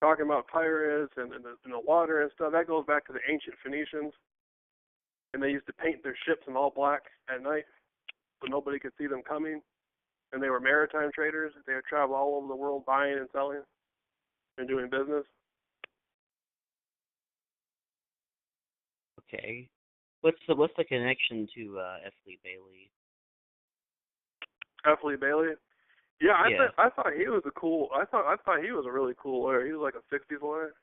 Talking about pirates and the water and stuff. That goes back to the ancient Phoenicians. And they used to paint their ships in all black at night so nobody could see them coming. And they were maritime traders. They would travel all over the world buying and selling. and doing business. Okay. What's the connection to F. Lee Bailey? F. Lee Bailey. Yeah, Yeah. I thought he was I thought he was a really cool lawyer. He was like a '60s lawyer.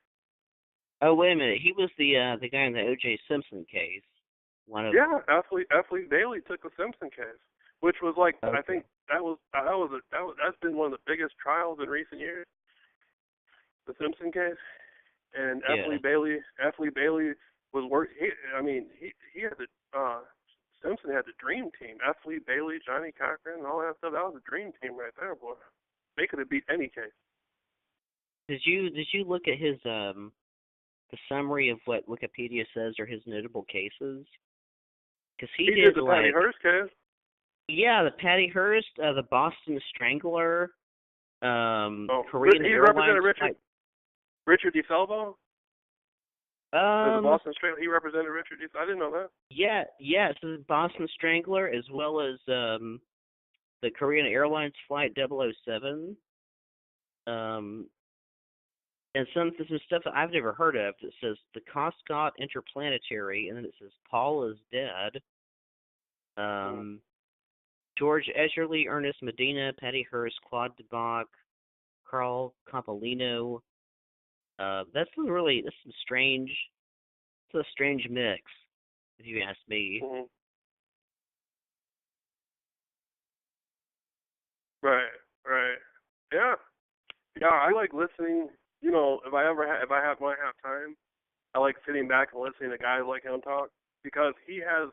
Oh, wait a minute. He was the guy in the O.J. Simpson case. Yeah, F. Lee Bailey took the Simpson case, which was like Okay. I think that's been one of the biggest trials in recent years. The Simpson case, and Yeah. F. Lee Bailey was he had the Simpson had the dream team. F. Lee Bailey, Johnny Cochran, and all that stuff. That was a dream team right there, boy. They could have beat any case. Did you look at his the summary of what Wikipedia says are his notable cases? Because he did the Patty like Hearst case. yeah, the Patty Hearst, the Boston Strangler, Korean he Airlines represented Richard DeSalvo. The Boston Strangler. He represented Richard DeSalvo. I didn't know that. Yeah. So the Boston Strangler, as well as the Korean Airlines Flight 007. And some stuff that I've never heard of that says the Coscott Interplanetary, and then it says Paul is dead. George Escherly, Ernest Medina, Patty Hearst, Claude DeBach, Carl Coppolino. That's some strange. It's a strange mix, if you ask me. Mm-hmm. Right. Yeah. I like listening. You know, if I might have time, I like sitting back and listening to guys like him talk because he has,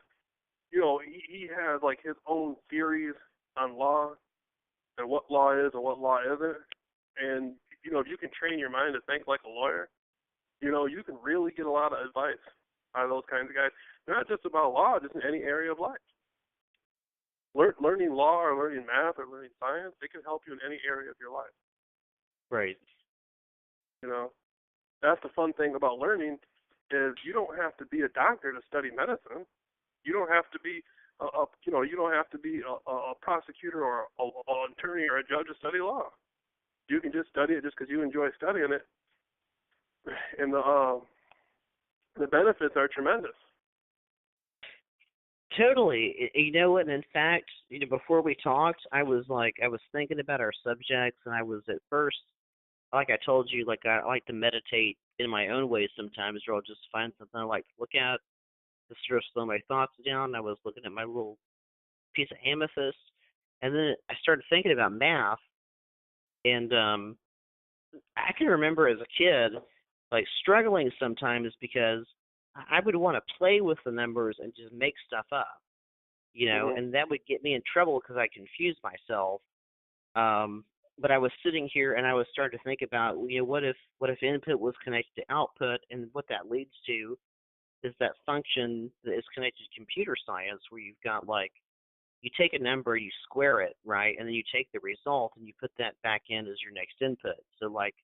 he has like his own theories on law and what law is and what law isn't. And if you can train your mind to think like a lawyer, you can really get a lot of advice out of those kinds of guys. Not just about law, just in any area of life. Learning law or learning math or learning science, it can help you in any area of your life. Right. That's the fun thing about learning is you don't have to be a doctor to study medicine. You don't have to be you don't have to be a prosecutor or an attorney or a judge to study law. You can just study it just because you enjoy studying it, and the benefits are tremendous. Totally. You know what? In fact, before we talked, I was thinking about our subjects, and I was at first, like I told you, like I like to meditate in my own way sometimes, or I'll just find something I like to look at to sort of slow my thoughts down. I was looking at my little piece of amethyst, and then I started thinking about math, and I can remember as a kid, like struggling sometimes because I would want to play with the numbers and just make stuff up, Mm-hmm. and that would get me in trouble because I confused myself. But I was sitting here and I was starting to think about, what if input was connected to output, and what that leads to is that function that is connected to computer science, where you've got like you take a number, you square it, right, and then you take the result and you put that back in as your next input. So like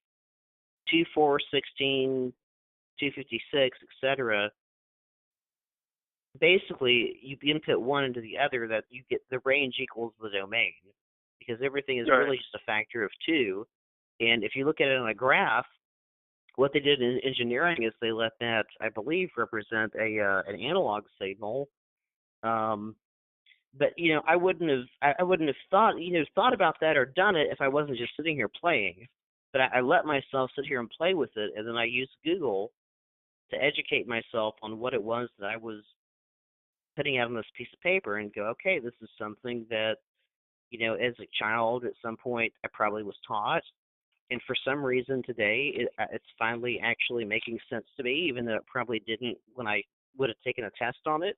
2, 4, 16, 256, etc. Basically, you input one into the other, that you get the range equals the domain, because everything is really just a factor of 2. And if you look at it on a graph, what they did in engineering is they let that, I believe, represent an analog signal. But I wouldn't have thought about that or done it if I wasn't just sitting here playing. But I let myself sit here and play with it, and then I used Google to educate myself on what it was that I was putting out on this piece of paper, and go, okay, this is something that, as a child at some point I probably was taught, and for some reason today it's finally actually making sense to me, even though it probably didn't when I would have taken a test on it.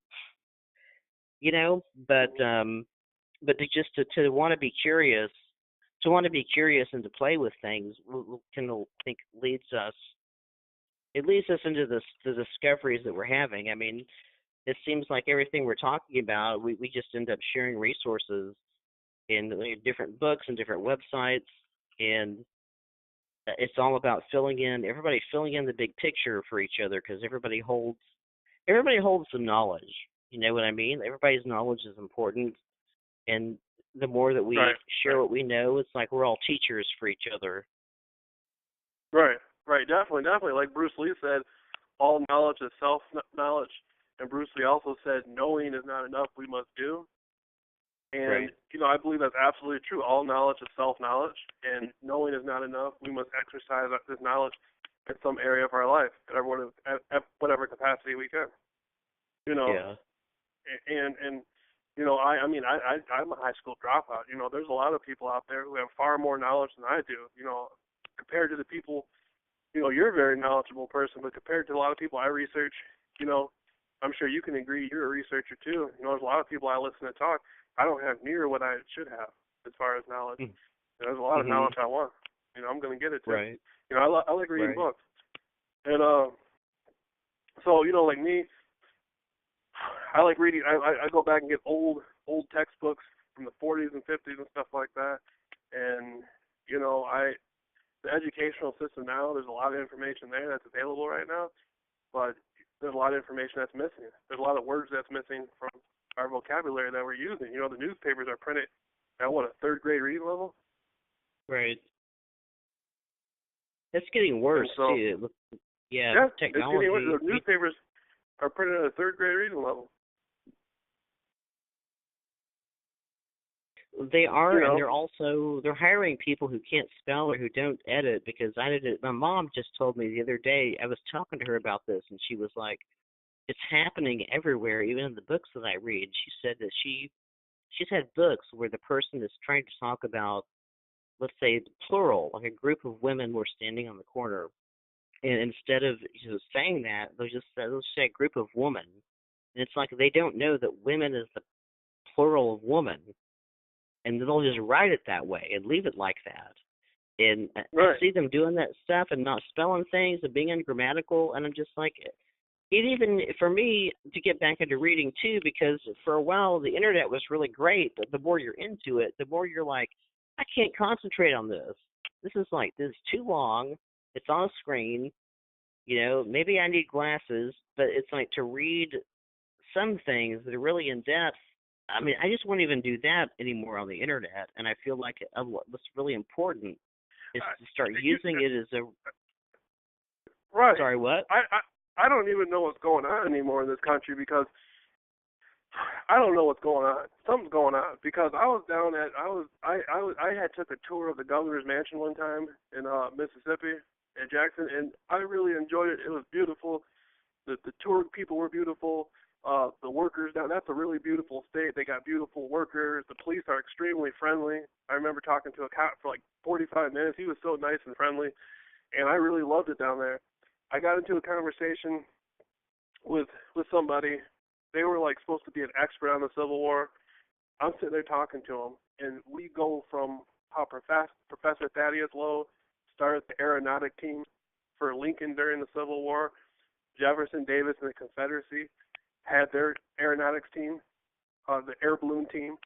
But to want to be curious, and to play with things I think leads us into the discoveries that we're having. I mean, it seems like everything we're talking about, we just end up sharing resources in different books and different websites, and it's all about everybody filling in the big picture for each other, because everybody holds some knowledge. You know what I mean? Everybody's knowledge is important, and the more that we share what we know, it's like we're all teachers for each other. Right, right, definitely, definitely. Like Bruce Lee said, all knowledge is self-knowledge, and Bruce Lee also said, knowing is not enough, we must do. And, Right. I believe that's absolutely true. All knowledge is self-knowledge, and knowing is not enough. We must exercise this knowledge in some area of our life, at whatever capacity we can. You know, Yeah. and I'm a high school dropout. There's a lot of people out there who have far more knowledge than I do. Compared to the people, you're a very knowledgeable person, but compared to a lot of people I research, you know, I'm sure you can agree you're a researcher too. There's a lot of people I listen to talk. I don't have near what I should have as far as knowledge. There's a lot of Mhm. knowledge I want. I'm going to get it too. Right. I like reading Right. books. And so like me, I like reading. I go back and get old textbooks from the 40s and 50s and stuff like that. And the educational system now, there's a lot of information there that's available right now, but there's a lot of information that's missing. There's a lot of words that's missing from our vocabulary that we're using. The newspapers are printed at what, a third grade reading level? Right. It's getting And worse so, too. Yeah, yeah, it's getting worse. technology. The newspapers are printed at a third grade reading level. They You are, and know, they're hiring people who can't spell or who don't edit because I did it. My mom just told me the other day. I was talking to her about this, and she was like, "It's happening everywhere, even in the books that I read." She said that she's had books where the person is trying to talk about, let's say, plural, like a group of women were standing on the corner, and instead of saying that, they'll say a group of women, and it's like they don't know that women is the plural of woman, and they'll just write it that way and leave it like that. And I right. see them doing that stuff and not spelling things and being ungrammatical, and I'm just like, it even for me to get back into reading too, because for a while the internet was really great, but the more you're into it, the more you're like, I can't concentrate on this. This is too long. It's on a screen. Maybe I need glasses, but it's like to read some things that are really in depth. I mean, I just won't even do that anymore on the internet, and I feel like what's really important is to start You, using it as a. right. Sorry, what? I don't even know what's going on anymore in this country because I don't know what's going on. Something's going on because I had took a tour of the governor's mansion one time in Mississippi in Jackson, and I really enjoyed it. It was beautiful. The tour people were beautiful. The workers down, that's a really beautiful state. They got beautiful workers. The police are extremely friendly. I remember talking to a cop for like 45 minutes. He was so nice and friendly, and I really loved it down there. I got into a conversation with somebody. They were like supposed to be an expert on the Civil War. I'm sitting there talking to them, and we go from how Professor Thaddeus Lowe started the aeronautic team for Lincoln during the Civil War. Jefferson Davis and the Confederacy had their aeronautics team, the air balloon team,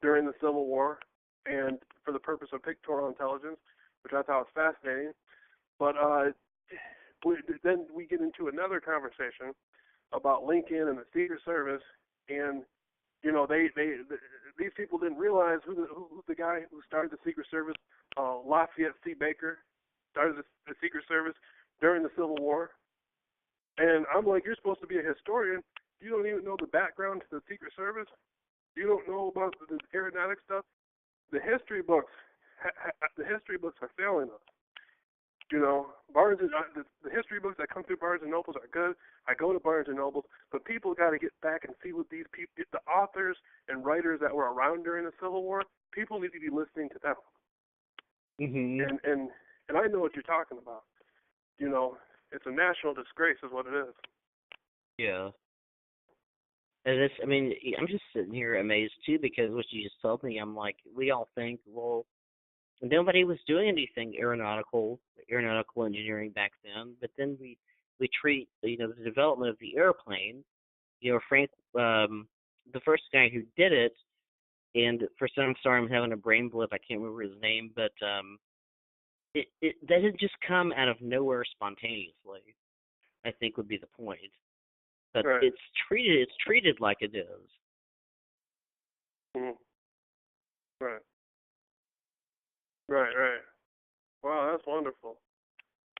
during the Civil War, and for the purpose of pictorial intelligence, which I thought was fascinating. But then we get into another conversation about Lincoln and the Secret Service, and these people didn't realize who the guy who started the Secret Service, Lafayette C. Baker, started the Secret Service during the Civil War. And I'm like, you're supposed to be a historian. You don't even know the background to the Secret Service. You don't know about the aeronautic stuff. The history books, are failing us. Barnes and the history books that come through Barnes and Nobles are good. I go to Barnes and Nobles, but people got to get back and see what these people, the authors and writers that were around during the Civil War. People need to be listening to them. Mhm. And I know what you're talking about. It's a national disgrace, is what it is. Yeah. And I mean, I'm just sitting here amazed too because what you just told me, I'm like, we all think, well, nobody was doing anything aeronautical engineering back then. But then we treat the development of the airplane. Frank, the first guy who did it, and for some, I'm sorry, I'm having a brain blip. I can't remember his name, but it that didn't just come out of nowhere spontaneously. I think would be the point. But Right. it's treated like it is. Mm-hmm. Right. Right. Right. Wow, that's wonderful.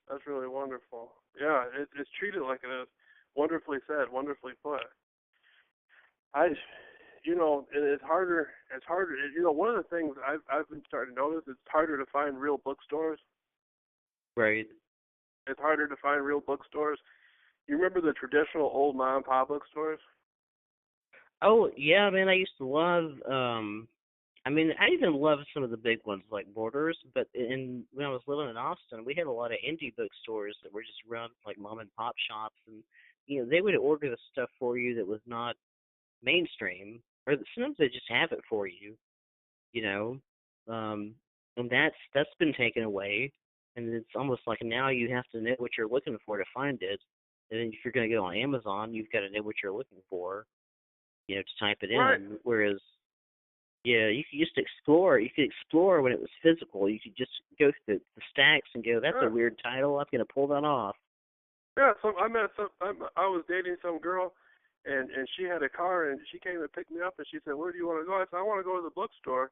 That's really wonderful. Yeah, it's treated like it is. Wonderfully said, wonderfully put. I, it's harder. It's harder. One of the things I've been starting to notice, it's harder to find real bookstores. Right. It's harder to find real bookstores. You remember the traditional old mom and pop bookstores? Oh yeah, man. I used to love. I mean, I even love some of the big ones like Borders, but when I was living in Austin, we had a lot of indie bookstores that were just run like mom and pop shops, and they would order the stuff for you that was not mainstream, or sometimes they just have it for you, you know, um, and that's been taken away, and it's almost like now you have to know what you're looking for to find it, and then if you're going to go on Amazon, you've got to know what you're looking for, to type it Right. in, whereas yeah, you could just explore. You could explore when it was physical. You could just go through the stacks and go, "That's a Yeah. weird title. I'm gonna pull that off." Yeah. I was dating some girl, and she had a car, and she came and picked me up, and she said, "Where do you want to go?" I said, "I want to go to the bookstore."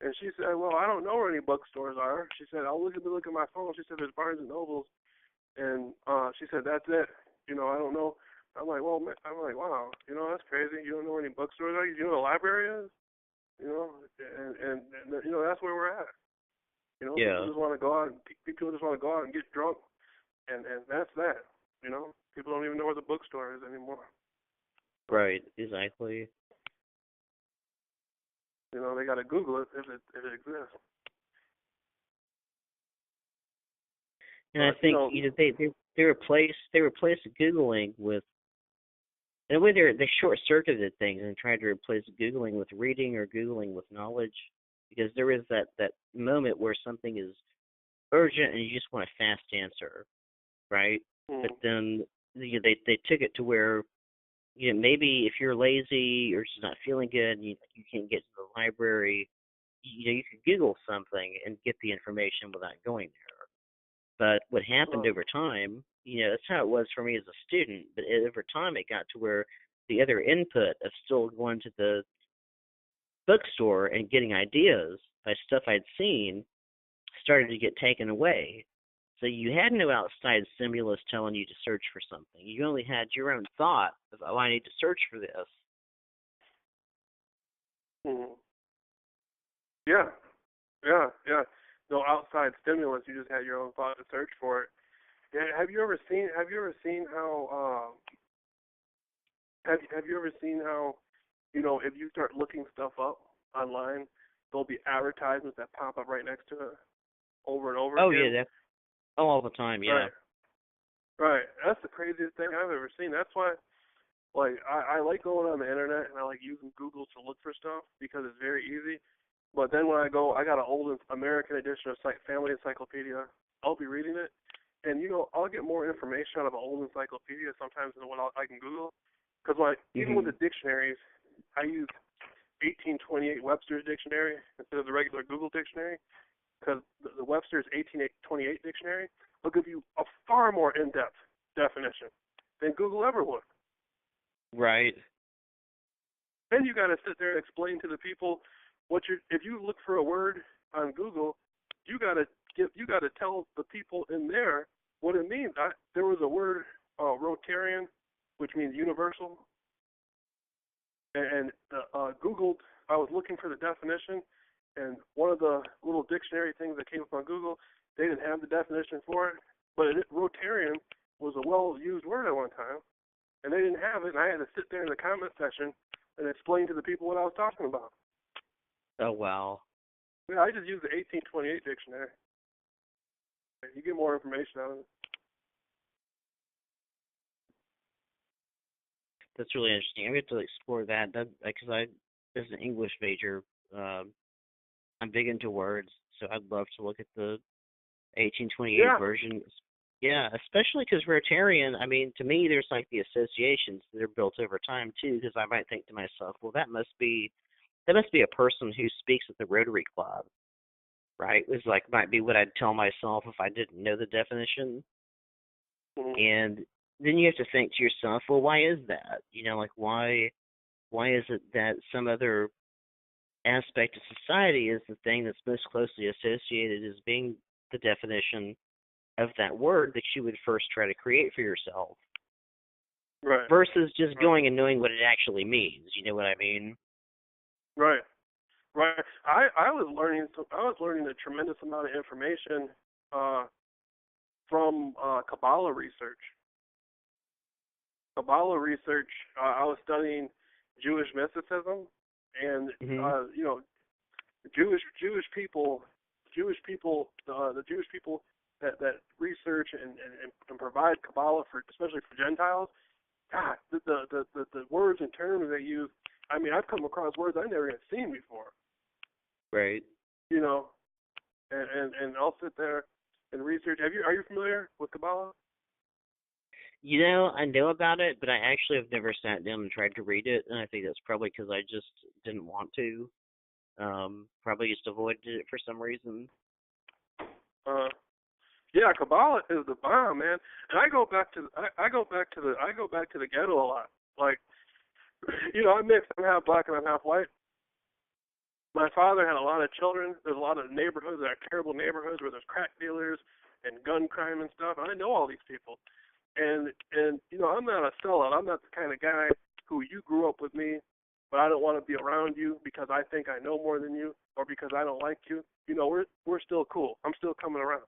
And she said, "Well, I don't know where any bookstores are." She said, "I'll look at my phone." She said, "There's Barnes and Nobles," and she said, "That's it. I don't know." I'm like, "Well, I'm like, wow, that's crazy. You don't know where any bookstores are? You know where the library is? And that's where we're at. People Yeah, just want to go out and people just want to go out and get drunk, and that's that. People don't even know where the bookstore is anymore. right, exactly. They got to Google it if it exists. And I But think they replaced Googling with, in a way, they short circuited things and tried to replace Googling with reading or Googling with knowledge, because there is that moment where something is urgent and you just want a fast answer, right? But mm, then they took it to where maybe if you're lazy or just not feeling good and you can't get to the library, you could Google something and get the information without going there. But what happened uh, over time, that's how it was for me as a student. But over time, it got to where the other input of still going to the bookstore and getting ideas by stuff I'd seen started to get taken away. So you had no outside stimulus telling you to search for something. You only had your own thought of, oh, I need to search for this. mm, yeah, yeah. No outside stimulus. You just had your own thought to search for it. Yeah, have you ever seen how have you ever seen how if you start looking stuff up online, there'll be advertisements that pop up right next to it over and over Oh again. yeah, that all the time. Yeah. Right, right. That's the craziest thing I've ever seen. That's why, like, I like going on the internet and I like using Google to look for stuff because it's very easy. But then when I got an old American edition of Family Encyclopedia. I'll be reading it, and I'll get more information out of an old encyclopedia sometimes than what I can Google. Because even with Mhm. the dictionaries, I use 1828 Webster's dictionary instead of the regular Google dictionary, because the Webster's 1828 dictionary will give you a far more in-depth definition than Google ever would. Right. Then you got to sit there and explain to the people if you look for a word on Google, you got to tell the people in there what it means. There was a word, Rotarian, which means universal, and Googled. I was looking for the definition, and one of the little dictionary things that came up on Google, they didn't have the definition for it, but Rotarian was a well-used word at one time, and they didn't have it, and I had to sit there in the comment section and explain to the people what I was talking about. Oh wow. Yeah, I just used the 1828 dictionary. You get more information out of it. That's really interesting. I get to explore that because as an English major, um, I'm big into words, so I'd love to look at the 1828 Yeah. version. Yeah, especially because Rotarian, I mean, to me, there's like the associations that are built over time too. Because I might think to myself, well, that must be a person who speaks at the Rotary Club, right? It's like might be what I'd tell myself if I didn't know the definition. Mm-hmm. And then you have to think to yourself, well, why is that? Like why is it that some other aspect of society is the thing that's most closely associated as being the definition, of that word that you would first try to create for yourself, Right. versus just Right. going and knowing what it actually means. You know what I mean? Right. Right. I was learning a tremendous amount of information from Kabbalah research. Kabbalah research. I was studying Jewish mysticism, and Mm-hmm. Jewish people, the Jewish people that research and provide Kabbalah for, especially for Gentiles. God, the words and terms they use. I mean, I've come across words I never even seen before. Right. You know, and I'll sit there and research. Are you familiar with Kabbalah? You know, I know about it, but I actually have never sat down and tried to read it, and I think that's probably because I just didn't want to. Probably just avoided it for some reason. Yeah, Kabbalah is the bomb, man. And I go back to the ghetto a lot. Like, I'm mixed. I'm half black and I'm half white. My father had a lot of children. There's a lot of neighborhoods that are terrible neighborhoods where there's crack dealers and gun crime and stuff. And I know all these people. And I'm not a sellout. I'm not the kind of guy who you grew up with me, but I don't want to be around you because I think I know more than you or because I don't like you. We're still cool. I'm still coming around.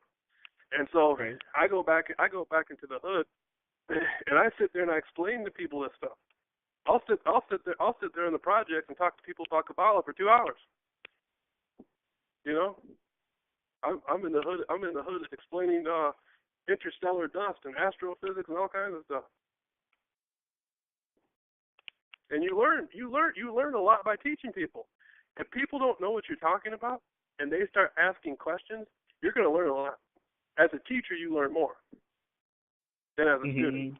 And so Right. I go back into the hood, and I sit there and I explain to people this stuff. I'll sit there in the project and talk to people about Kabbalah for 2 hours. I'm in the hood. I'm in the hood explaining interstellar dust and astrophysics and all kinds of stuff. And you learn a lot by teaching people. If people don't know what you're talking about and they start asking questions, you're going to learn a lot. As a teacher, you learn more than as a student.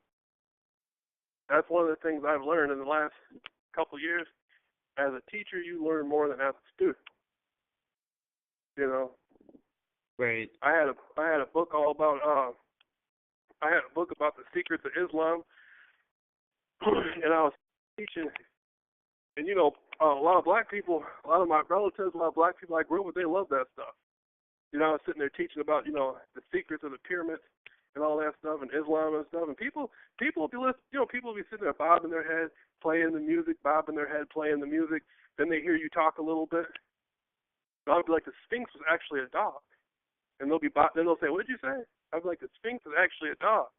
That's one of the things I've learned in the last couple of years. As a teacher, you learn more than as a student. Right. I had a book all about the secrets of Islam, and I was teaching. And a lot of black people, a lot of my relatives, a lot of black people I grew up with, they love that stuff. I was sitting there teaching about the secrets of the pyramids and all that stuff, and Islam and stuff. And people will be listening. People will be sitting there bobbing their head, playing the music, bobbing their head, playing the music. Then they hear you talk a little bit. And I'll be like, the Sphinx was actually a dog. And then they'll say, what did you say? I'll be like, the Sphinx is actually a dog.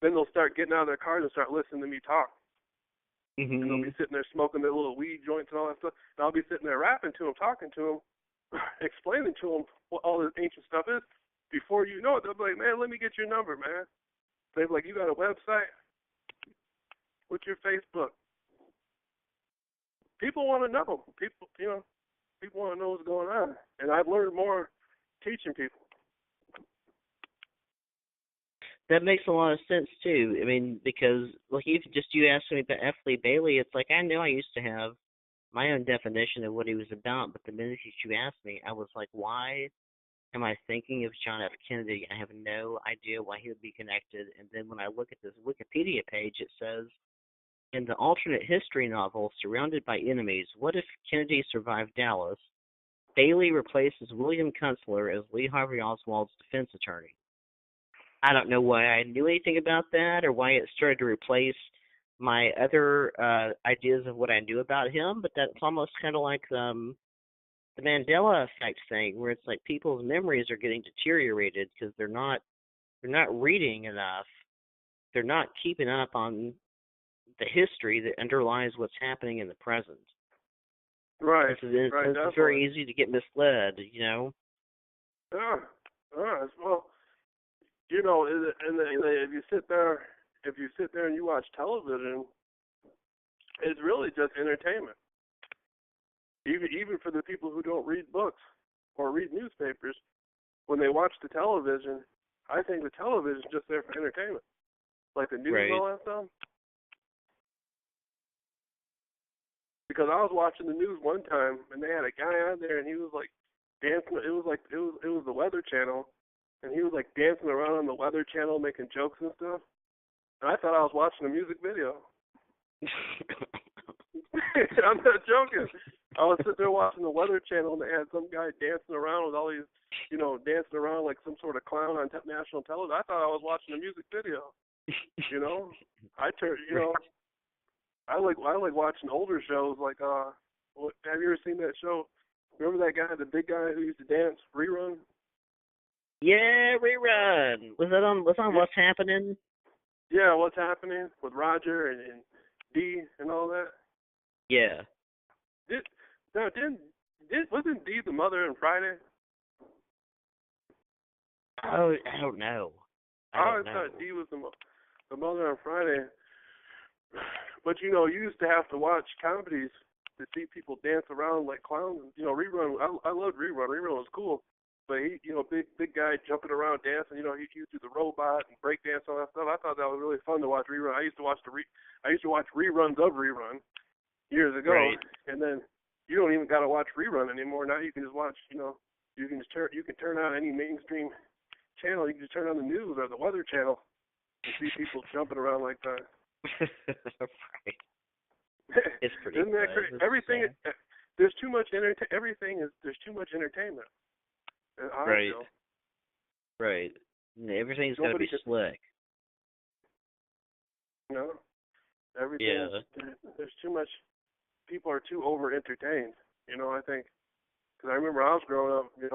Then they'll start getting out of their cars and start listening to me talk. And they'll be sitting there smoking their little weed joints and all that stuff. And I'll be sitting there rapping to them, talking to them, explaining to them what all this ancient stuff is. Before you know it, they'll be like, man, let me get your number, man. They'll be like, you got a website? What's your Facebook? People want to know. People want to know what's going on. And I've learned more teaching people. That makes a lot of sense too. I mean, because like you asked me about F. Lee Bailey, it's like I know I used to have my own definition of what he was about, but the minute you asked me, I was like, why am I thinking of John F. Kennedy? I have no idea why he would be connected. And then when I look at this Wikipedia page, it says, in the alternate history novel, Surrounded by Enemies, what if Kennedy survived Dallas? Bailey replaces William Kunstler as Lee Harvey Oswald's defense attorney. I don't know why I knew anything about that or why it started to replace my other ideas of what I knew about him, but that's almost kind of like the Mandela effect thing, where it's like people's memories are getting deteriorated because they're not reading enough. They're not keeping up on the history that underlies what's happening in the present. Right. It's very easy to get misled, Yeah. Well, if you sit there and you watch television, it's really just entertainment. Even for the people who don't read books or read newspapers, when they watch the television, I think the television is just there for entertainment, like the news and all that stuff. Because I was watching the news one time, and they had a guy on there, and he was like dancing. It was the Weather Channel, and he was like dancing around on the Weather Channel, making jokes and stuff. And I thought I was watching a music video. I'm not joking. I was sitting there watching the Weather Channel, and they had some guy dancing around with all these, dancing around like some sort of clown on national television. I thought I was watching a music video. I turn, I like watching older shows like have you ever seen that show? Remember that guy, the big guy who used to dance, Rerun? Yeah, Rerun. Was on What's Happening? Yeah, What's Happening with Roger and Dee and all that. Yeah. Wasn't Dee the mother in Friday? Oh, I don't know. I always thought Dee was the mother on Friday. But you used to have to watch comedies to see people dance around like clowns. Rerun. I loved Rerun. Rerun was cool. But he, big guy jumping around dancing. He used to do the robot and break dance and all that stuff. I thought that was really fun to watch Rerun. I used to watch reruns of Rerun years ago. Right. And then you don't even got to watch Rerun anymore. Now you can just watch. You can turn on any mainstream channel. You can just turn on the news or the Weather Channel and see people jumping around like that. Right. It's pretty. Isn't that crazy? Everything. There's too much There's too much entertainment. Right. Right. Everything's got to be slick. Everything. Yeah. There's too much. People are too over entertained. I think. Because I remember I was growing up. It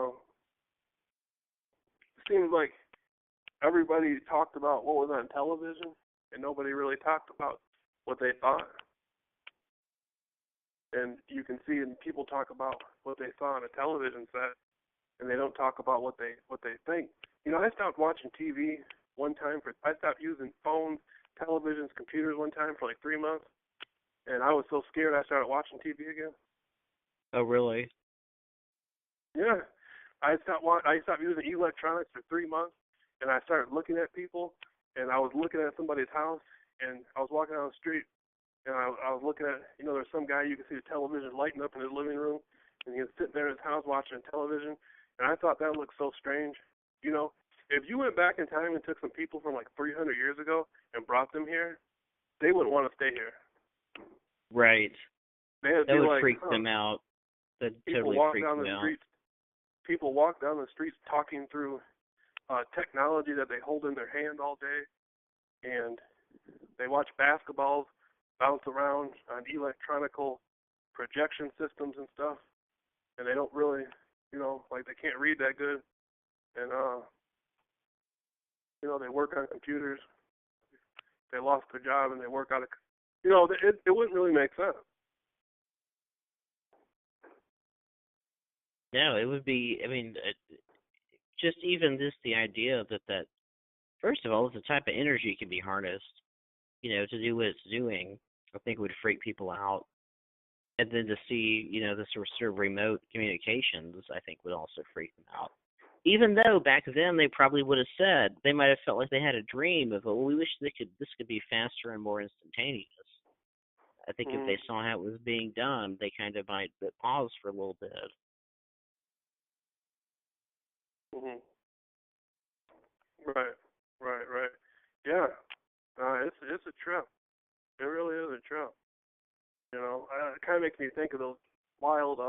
seems like everybody talked about what was on television, and nobody really talked about what they thought. And you can see, and people talk about what they saw on a television set, and they don't talk about what they think. I stopped watching TV one time I stopped using phones, televisions, computers one time for like 3 months, and I was so scared I started watching TV again. Oh, really? Yeah. I stopped using electronics for 3 months, and I started looking at people, and I was looking at somebody's house, and I was walking down the street, and I was looking at, there's some guy, you can see the television lighting up in his living room, and he was sitting there in his house watching television, and I thought that looked so strange. If you went back in time and took some people from like 300 years ago and brought them here, they wouldn't want to stay here. Right. That would freak them out. That totally freak them out. People walk down the streets talking through technology that they hold in their hand all day, and they watch basketballs bounce around on electronical projection systems and stuff, and they don't really, they can't read that good, and they work on computers. They lost their job and they work out of, it wouldn't really make sense. No, it would be. Just even the idea that first of all, the type of energy can be harnessed, to do what it's doing, I think would freak people out. And then to see, the sort of remote communications, I think would also freak them out. Even though back then they probably would have said, they might have felt like they had a dream of, we wish this could be faster and more instantaneous. I think if they saw how it was being done, they kind of might pause for a little bit. Mhm. Right. Yeah. It's a trip. It really is a trip. It kind of makes me think of those wild,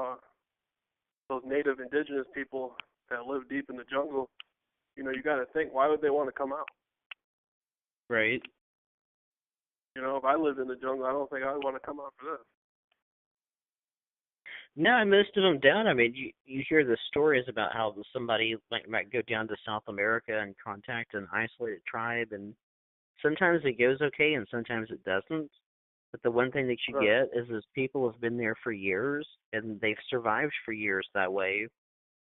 those native indigenous people that live deep in the jungle. You got to think, why would they want to come out? Right. If I lived in the jungle, I don't think I would want to come out for this. No, most of them don't. You hear the stories about how somebody might go down to South America and contact an isolated tribe, and sometimes it goes okay and sometimes it doesn't. But the one thing that you get is people have been there for years, and they've survived for years that way,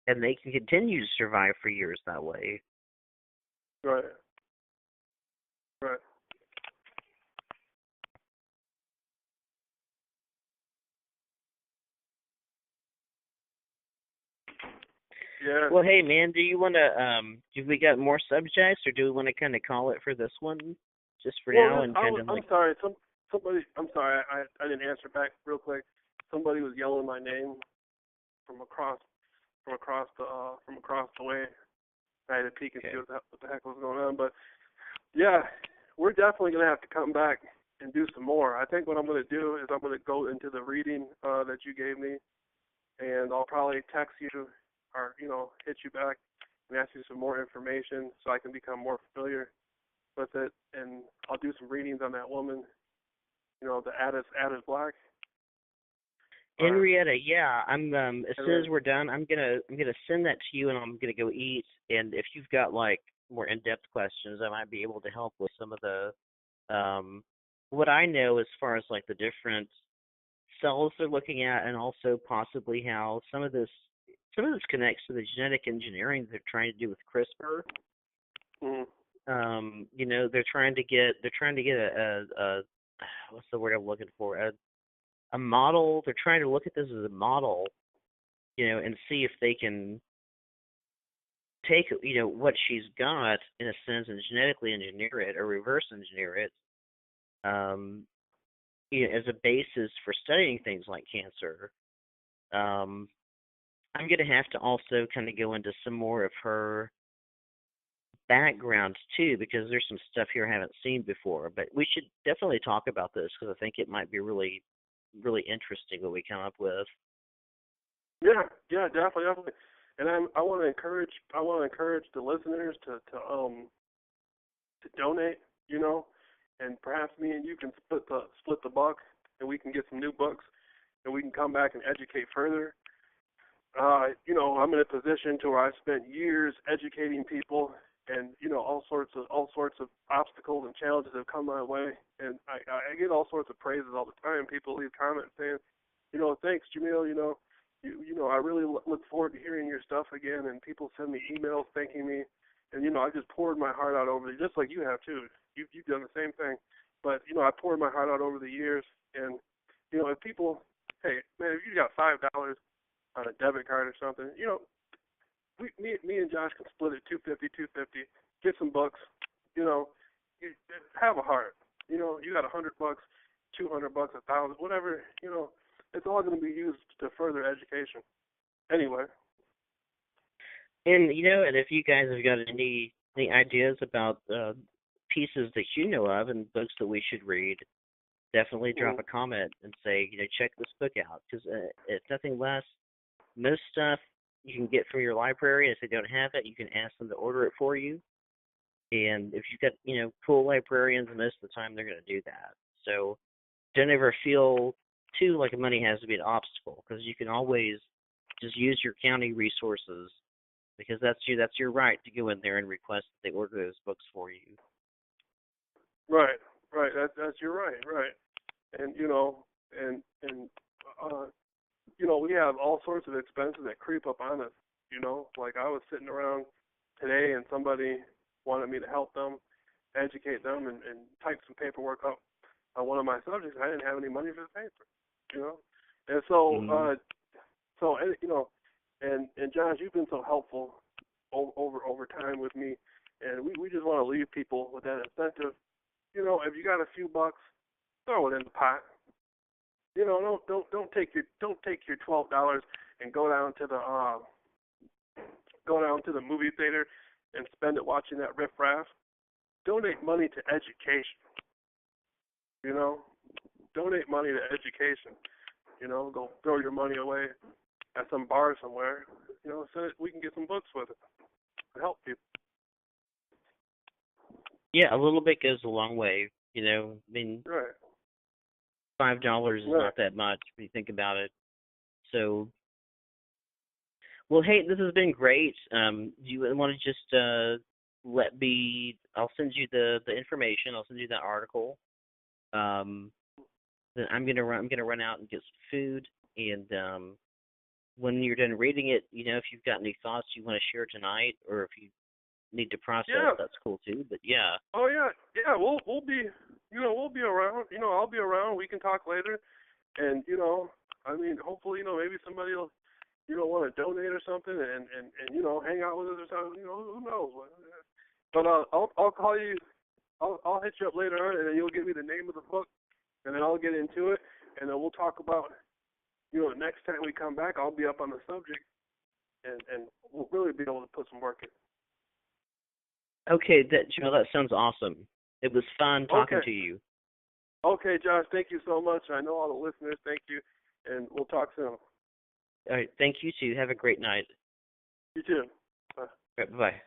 and they can continue to survive for years that way. Right. Yeah. Well, hey, man, do you want to, do we got more subjects, or do we want to kind of call it for this one, just for now? And kind of I'm sorry. I'm sorry. I didn't answer back real quick. Somebody was yelling my name from across the way. I had to peek and see what the heck was going on. But yeah, we're definitely gonna have to come back and do some more. I think what I'm gonna do is I'm gonna go into the reading that you gave me, and I'll probably text you or hit you back and ask you some more information so I can become more familiar with it, and I'll do some readings on that woman, the Addis Black. Henrietta, yeah. I'm as soon as we're done, I'm gonna send that to you, and I'm gonna go eat. And if you've got like more in-depth questions, I might be able to help with some of the what I know as far as like the different cells they're looking at, and also possibly how some of this connects to the genetic engineering they're trying to do with CRISPR. They're trying to get a what's the word I'm looking for? A model. They're trying to look at this as a model, and see if they can take, what she's got in a sense and genetically engineer it or reverse engineer it, as a basis for studying things like cancer. I'm going to have to also kind of go into some more of her background too, because there's some stuff here I haven't seen before. But we should definitely talk about this because I think it might be really, really interesting what we come up with. Yeah, definitely. And I want to encourage the listeners to donate, and perhaps me and you can split the buck, and we can get some new books, and we can come back and educate further. I'm in a position to where I spent years educating people, and all sorts of obstacles and challenges have come my way, and I get all sorts of praises all the time. People leave comments saying, thanks, Jameel. I really look forward to hearing your stuff again, and people send me emails thanking me, and I just poured my heart out over just like you have too. You've done the same thing, but I poured my heart out over the years, and if people, hey man, if you got $5 on a debit card or something, me and Josh can split it $250, get some books, you have a heart, you got $100, $200, $1,000, whatever, it's all going to be used to further education. Anyway. And and if you guys have got any ideas about pieces that you know of and books that we should read, definitely drop a comment and say, check this book out. Because if nothing less, most stuff you can get from your library. And if they don't have it, you can ask them to order it for you. And if you've got, cool librarians, most of the time they're going to do that. So don't ever feel too like money has to be an obstacle, because you can always just use your county resources, because that's your right to go in there and request that they order those books for you. Right. That's your right. And we have all sorts of expenses that creep up on us. Like I was sitting around today, and somebody wanted me to help them, educate them, and type some paperwork up on one of my subjects. I didn't have any money for the paper. And so and Josh, you've been so helpful over time with me, and we just want to leave people with that incentive. If you got a few bucks, throw it in the pot. Don't take your $12 and go down to the movie theater and spend it watching that riff-raff. Donate money to education. Donate money to education. Go throw your money away at some bar somewhere. So we can get some books with it to help people. Yeah, a little bit goes a long way. Right. $5 is not that much if you think about it. So, well, hey, this has been great. Do you want to just let me? I'll send you the information. I'll send you that article. Then I'm gonna run out and get some food. And when you're done reading it, if you've got any thoughts you want to share tonight, or if you need to process, that's cool too. But yeah. Oh yeah. We'll be around. I'll be around. We can talk later, and hopefully, maybe somebody will, want to donate or something, and hang out with us or something. Who knows? But I'll call you. I'll hit you up later on, and then you'll give me the name of the book, and then I'll get into it, and then we'll talk about, next time we come back, I'll be up on the subject, and we'll really be able to put some work in. Okay, Jameel, that sounds awesome. It was fun talking to you. Okay, Josh, thank you so much. I know all the listeners, thank you, and we'll talk soon. All right, thank you too. Have a great night. You too. Bye.